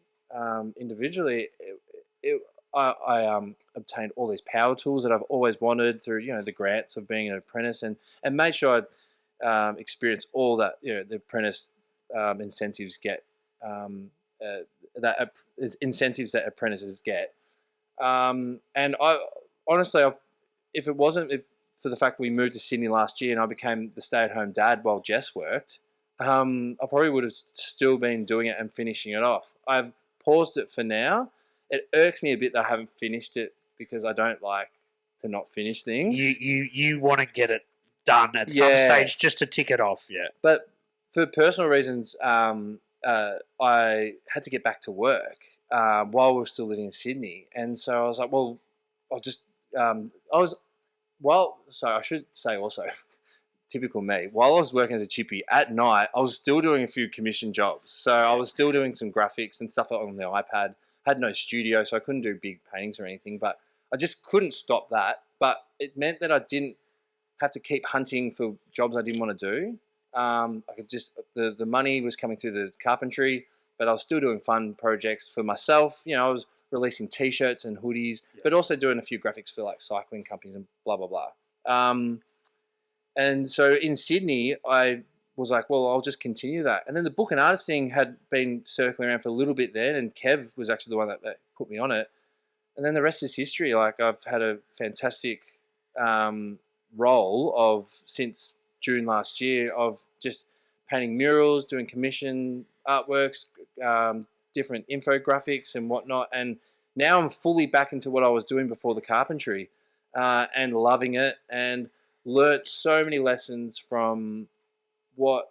B: individually, I obtained all these power tools that I've always wanted through, the grants of being an apprentice, and made sure I'd experience all that, the apprentice incentives get, incentives that apprentices get. And I honestly, if for the fact we moved to Sydney last year and I became the stay-at-home dad while Jess worked, I probably would have still been doing it and finishing it off. I've paused it for now. It irks me a bit that I haven't finished it because I don't like to not finish things.
A: You want to get it done at some stage just to tick it off,
B: But for personal reasons, I had to get back to work while we were still living in Sydney, and so I was like, well, I'll just so I should say also, typical me, while I was working as a chippy at night, I was still doing a few commission jobs. So I was still doing some graphics and stuff on the iPad. Had no studio, so I couldn't do big paintings or anything, but I just couldn't stop that. But it meant that I didn't have to keep hunting for jobs I didn't want to do. I could just, the money was coming through the carpentry, but I was still doing fun projects for myself. I was releasing T-shirts and hoodies, but also doing a few graphics for like cycling companies and blah blah blah. And so in Sydney, I was like, well, I'll just continue that. And then the book and artist thing had been circling around for a little bit then, and Kev was actually the one that put me on it. And then the rest is history. Like, I've had a fantastic role of, since June last year, of just painting murals, doing commission artworks, different infographics and whatnot. And now I'm fully back into what I was doing before the carpentry, and loving it, and learnt so many lessons from what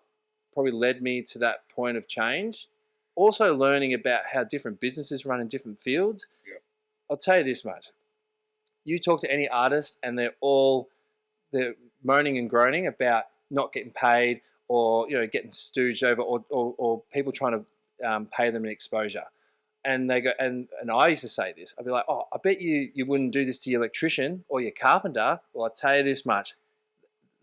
B: probably led me to that point of change. Also learning about how different businesses run in different fields.
A: Yep.
B: I'll tell you this much. You talk to any artist and they're moaning and groaning about not getting paid, or getting stooged over, or people trying to pay them an exposure. And they go, and I used to say this. I'd be like, oh, I bet you wouldn't do this to your electrician or your carpenter. Well, I'll tell you this much.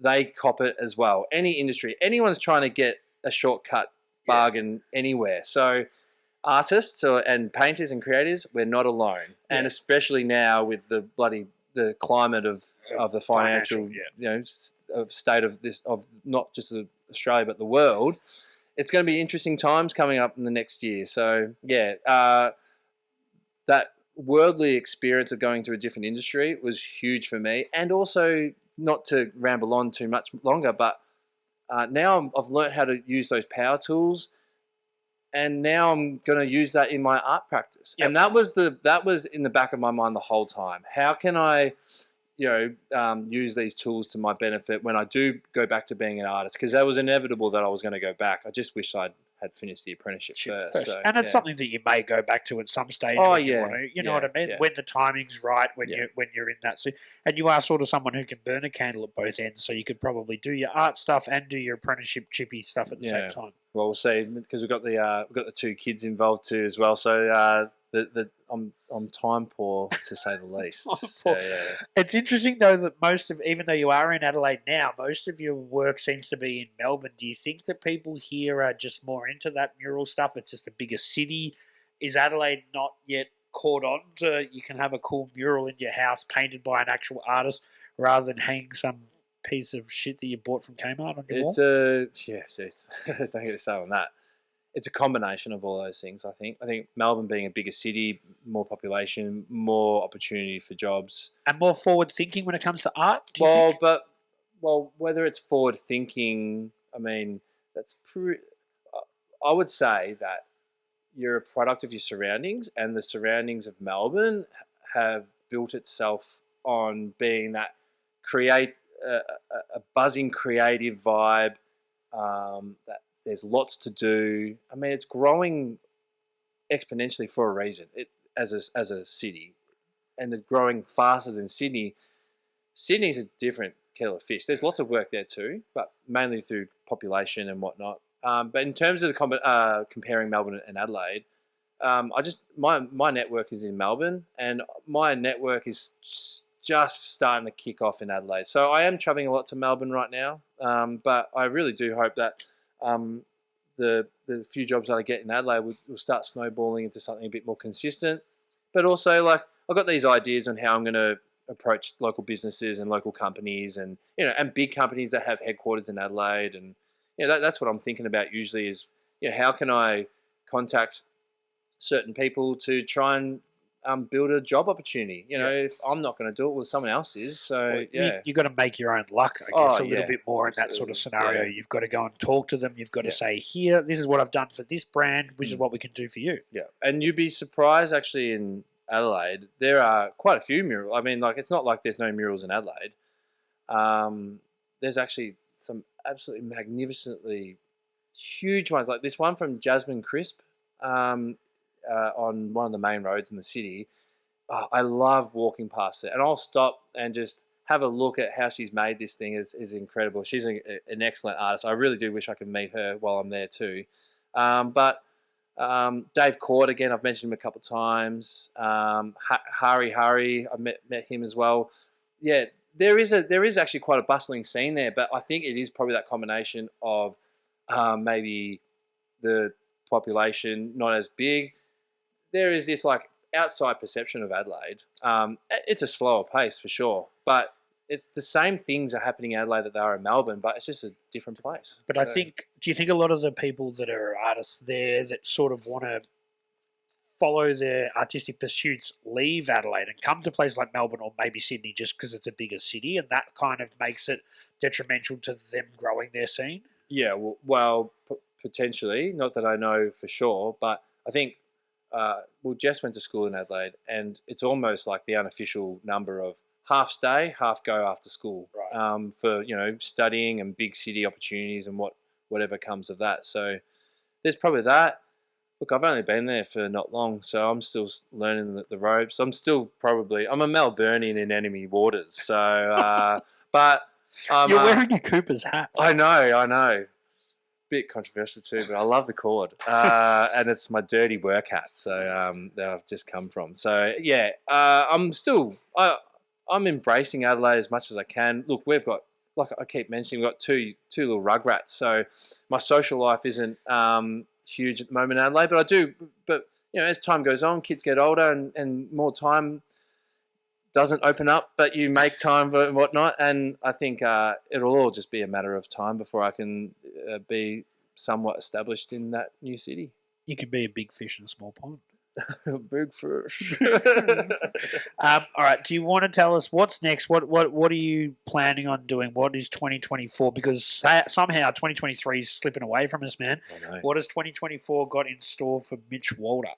B: They cop it as well. Any industry, anyone's trying to get a shortcut bargain anywhere. So artists and painters and creators, we're not alone. And especially now with the climate of the financial state of not just Australia but the world, it's going to be interesting times coming up in the next year. So that worldly experience of going to a different industry was huge for me. And also, not to ramble on too much longer, but now I've learned how to use those power tools, and now I'm going to use that in my art practice. Yep. And that was in the back of my mind the whole time. How can I, use these tools to my benefit when I do go back to being an artist? Because that was inevitable that I was going to go back. I just wish I'd had finished the apprenticeship first. So,
A: and it's something that you may go back to at some stage.
B: Oh,
A: when you want to, you know what I mean? When the timing's right, when you're in that. And you are sort of someone who can burn a candle at both ends, so you could probably do your art stuff and do your apprenticeship chippy stuff at the same time.
B: Well, we'll see, because we've got the two kids involved too as well. So I'm time poor, to say the least.
A: It's interesting though that even though you are in Adelaide now, most of your work seems to be in Melbourne. Do you think that people here are just more into that mural stuff? It's just a bigger city. Is Adelaide not yet caught on to you can have a cool mural in your house painted by an actual artist rather than hanging some piece of shit that you bought from Kmart on your wall?
B: Don't get to say on that. It's a combination of all those things, I think. I think Melbourne being a bigger city, more population, more opportunity for jobs.
A: And more forward-thinking when it comes to art, do you think?
B: Whether it's forward-thinking, I mean, I would say that you're a product of your surroundings, and the surroundings of Melbourne have built itself on being that a buzzing creative vibe, that there's lots to do. I mean, it's growing exponentially for a reason. As a city, and it's growing faster than Sydney. Sydney's a different kettle of fish. There's lots of work there too, but mainly through population and whatnot. But in terms of comparing Melbourne and Adelaide, my network is in Melbourne, and my network is just starting to kick off in Adelaide. So I am traveling a lot to Melbourne right now, but I really do hope that the few jobs that I get in Adelaide will start snowballing into something a bit more consistent. But also, like, I've got these ideas on how I'm going to approach local businesses and local companies, and and big companies that have headquarters in Adelaide, and that's what I'm thinking about usually is how can I contact certain people to try and build a job opportunity. If I'm not going to do it, well, someone else is. So
A: you've got to make your own luck, I guess, a little bit more in that sort of scenario. Yeah. You've got to go and talk to them. You've got to say, here, this is what I've done for this brand, which is what we can do for you.
B: Yeah, and you'd be surprised actually in Adelaide, there are quite a few murals. I mean, like, it's not like there's no murals in Adelaide. There's actually some absolutely magnificently huge ones, like this one from Jasmine Crisp, on one of the main roads in the city. Oh, I love walking past it, and I'll stop and just have a look at how she's made this thing. Is incredible. She's an excellent artist. I really do wish I could meet her while I'm there too. But Dave Court, again, I've mentioned him a couple of times. Hari, I met him as well. Yeah, there is actually quite a bustling scene there, but I think it is probably that combination of maybe the population not as big. There is this like outside perception of Adelaide, it's a slower pace for sure, but it's the same things are happening in Adelaide that they are in Melbourne, but it's just a different place.
A: But I think, do you think a lot of the people that are artists there that sort of want to follow their artistic pursuits leave Adelaide and come to places like Melbourne or maybe Sydney just because it's a bigger city, and that kind of makes it detrimental to them growing their scene?
B: Yeah, well, potentially. Not that I know for sure, but I think, Jess went to school in Adelaide, and it's almost like the unofficial number of half stay, half go after school,
A: Right.
B: for studying and big city opportunities and whatever comes of that. So there's probably that. Look, I've only been there for not long, so I'm still learning the ropes. I'm a Melburnian in enemy waters. So, but
A: You're wearing a Cooper's hat.
B: I know. Bit controversial too, but I love the cord, and it's my dirty work hat. So that I've just come from. So yeah, I'm embracing Adelaide as much as I can. Look, we've got, like I keep mentioning, we've got two little rugrats. So my social life isn't huge at the moment in Adelaide, but I do. But as time goes on, kids get older, and more time doesn't open up, but you make time for and whatnot. And I think it'll all just be a matter of time before I can be somewhat established in that new city.
A: You could be a big fish in a small pond.
B: Big fish.
A: All right. Do you want to tell us what's next? What are you planning on doing? What is 2024? Because somehow 2023 is slipping away from us, man. What has 2024 got in store for Mitch Walder?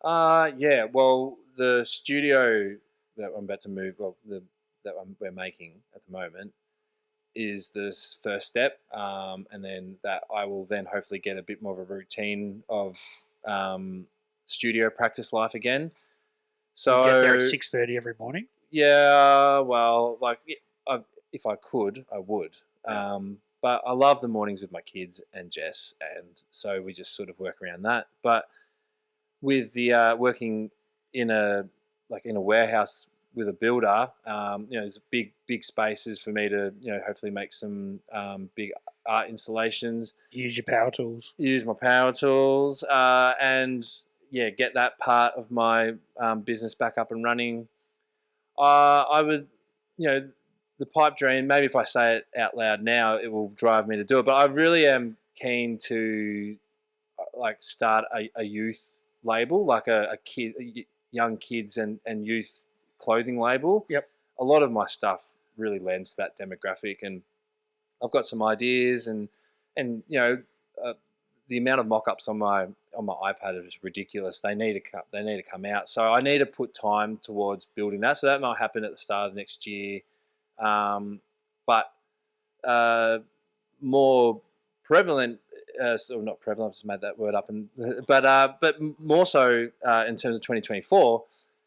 B: Yeah. Well, the studio that I'm about to move, we're making at the moment, is this first step, and then that I will then hopefully get a bit more of a routine of studio practice life again. So
A: you get there at 6:30 every morning.
B: Yeah, well, if I could, I would. Yeah. But I love the mornings with my kids and Jess, and so we just sort of work around that. But with the working in a warehouse with a builder, there's big spaces for me to hopefully make some big art installations.
A: Use your power tools.
B: Use my power tools, and get that part of my business back up and running. I would, the pipe dream. Maybe if I say it out loud now, it will drive me to do it. But I really am keen to start a youth label, like a young kids and youth clothing label.
A: Yep.
B: A lot of my stuff really lends to that demographic, and I've got some ideas, and the amount of mock-ups on my iPad is ridiculous. They need to come out. So I need to put time towards building that. So that might happen at the start of next year. But more prevalent, not prevalent, I've just made that word up, but more so in terms of 2024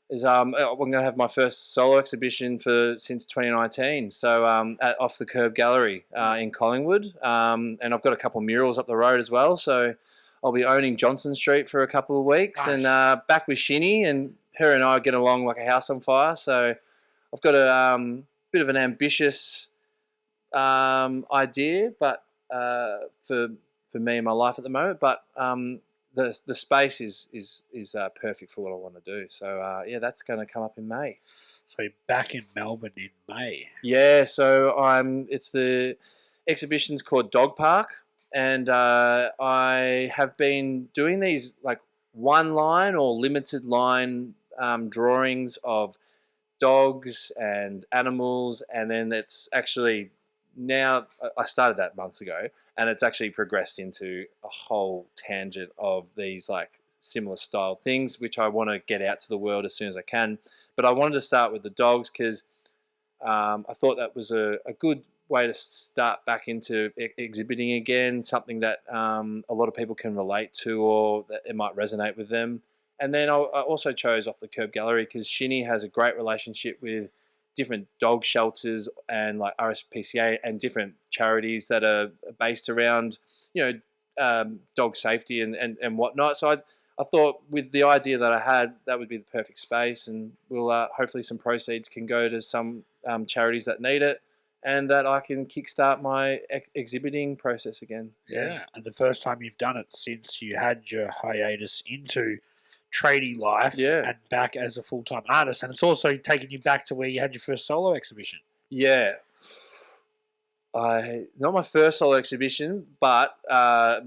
B: is I'm going to have my first solo exhibition since 2019. So at Off the Curb Gallery in Collingwood, and I've got a couple of murals up the road as well. So I'll be owning Johnson Street for a couple of weeks. Nice. And back with Shinny, and her and I get along like a house on fire. So I've got a bit of an ambitious idea, but for me and my life at the moment, but the space is perfect for what I want to do. So that's going to come up in May.
A: So you're back in Melbourne in May.
B: Yeah, so it's the exhibition's called Dog Park, and I have been doing these like one line or limited line drawings of dogs and animals, and then it's actually now I started that months ago, and it's actually progressed into a whole tangent of these like similar style things, which I want to get out to the world as soon as I can. But I wanted to start with the dogs because I thought that was a good way to start back into exhibiting again, something that a lot of people can relate to or that it might resonate with them. And then I also chose Off the Curb Gallery because Shinny has a great relationship with different dog shelters and like RSPCA and different charities that are based around, dog safety and whatnot. So I thought with the idea that I had, that would be the perfect space, and we'll hopefully some proceeds can go to some charities that need it, and that I can kickstart my exhibiting process again.
A: Yeah, and the first time you've done it since you had your hiatus into tradie life
B: Yeah.
A: and back as a full-time artist. And it's also taken you back to where you had your first solo exhibition.
B: Yeah. Not my first solo exhibition, but a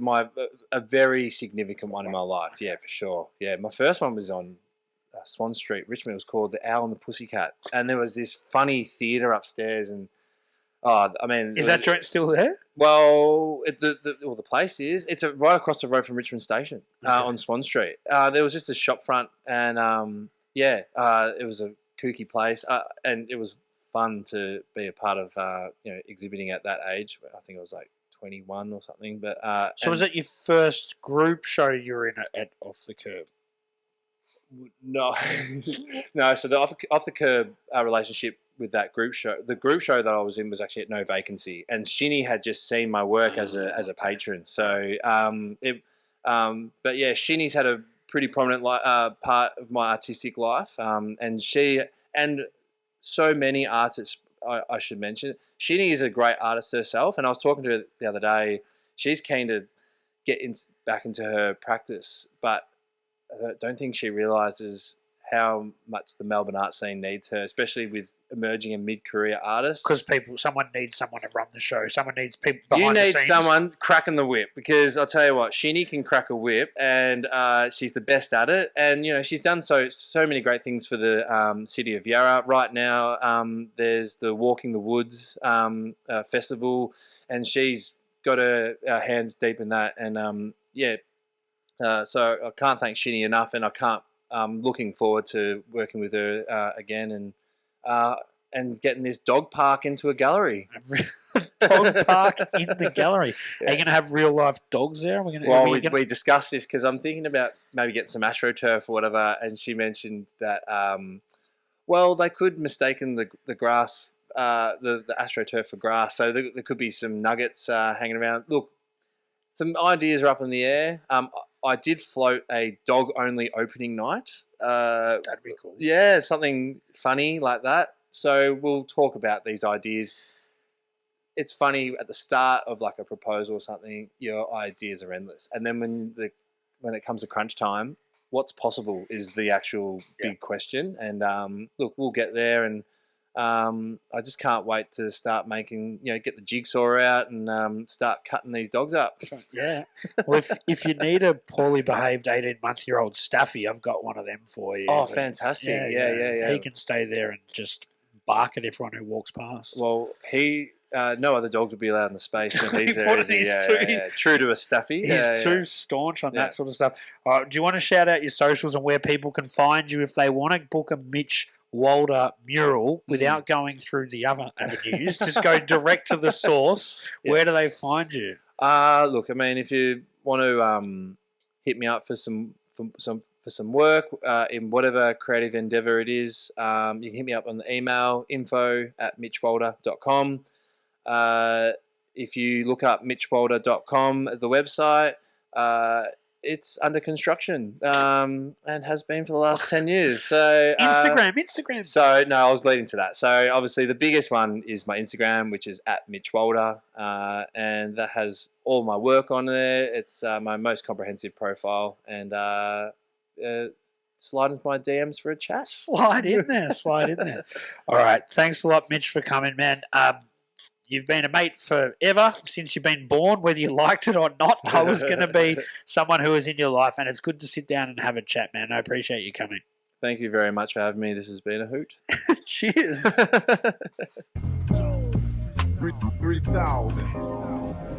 B: very significant one in my life. Yeah, for sure. Yeah, my first one was on Swan Street, Richmond. It was called The Owl and the Pussycat, and there was this funny theatre upstairs. And
A: Is that joint still there?
B: Well, the place is. It's right across the road from Richmond Station on Swan Street. There was just a shop front, and it was a kooky place, and it was fun to be a part of exhibiting at that age. I think it was like 21 or something. But
A: so was it your first group show you were in at Off the Curb?
B: No, no. So the off the curb relationship with that group show. The group show that I was in was actually at No Vacancy, and Shinny had just seen my work as a patron. So but yeah, Shinny's had a pretty prominent part of my artistic life, and she and so many artists. I should mention, Shinny is a great artist herself, and I was talking to her the other day. She's keen to get back into her practice, but I don't think she realises how much the Melbourne art scene needs her, especially with emerging and mid-career artists.
A: Because someone needs someone to run the show. Someone needs people behind the scenes.
B: You need someone cracking the whip, because I'll tell you what, Shinny can crack a whip, and she's the best at it. And she's done so many great things for the city of Yarra. Right now, there's the Walking the Woods festival, and she's got her hands deep in that. And so I can't thank Shinny enough, and I'm looking forward to working with her again, and getting this dog park into a gallery.
A: Dog park in the gallery. Yeah. Are you going to have real life dogs there?
B: We discussed this because I'm thinking about maybe getting some AstroTurf or whatever, and she mentioned that they could mistaken the grass, the AstroTurf for grass, so there could be some nuggets hanging around. Look, some ideas are up in the air. I did float a dog-only opening night.
A: That'd be cool.
B: Yeah, something funny like that. So we'll talk about these ideas. It's funny at the start of like a proposal or something, your ideas are endless, and then when it comes to crunch time, what's possible is the actual big question. And look, we'll get there, and I just can't wait to start making, get the jigsaw out and start cutting these dogs up.
A: Yeah. Well, if you need a poorly behaved 18-month-old staffy, I've got one of them for you.
B: Oh, fantastic. Yeah.
A: He can stay there and just bark at everyone who walks past.
B: Well, no other dogs will be allowed in the space when he's there. True to a staffy.
A: He's too staunch on that sort of stuff. Do you want to shout out your socials and where people can find you if they want to book a Mitch Walder mural without going through the other avenues? Just go direct to the source. Where do they find you?
B: Look, if you want to hit me up for some work in whatever creative endeavour it is, you can hit me up on the email info@mitchwalder.com. If you look up mitchwalder.com, the website, it's under construction and has been for the last 10 years. So
A: Instagram.
B: So no, I was leading to that. So obviously the biggest one is my Instagram, which is @mitchwalder, and that has all my work on there. It's my most comprehensive profile, and slide into my DMs for a chat.
A: Slide in there. All right. Thanks a lot, Mitch, for coming, man. You've been a mate forever, since you've been born, whether you liked it or not. I was going to be someone who was in your life, and it's good to sit down and have a chat, man. I appreciate you coming.
B: Thank you very much for having me. This has been a hoot.
A: Cheers.
C: 3,000.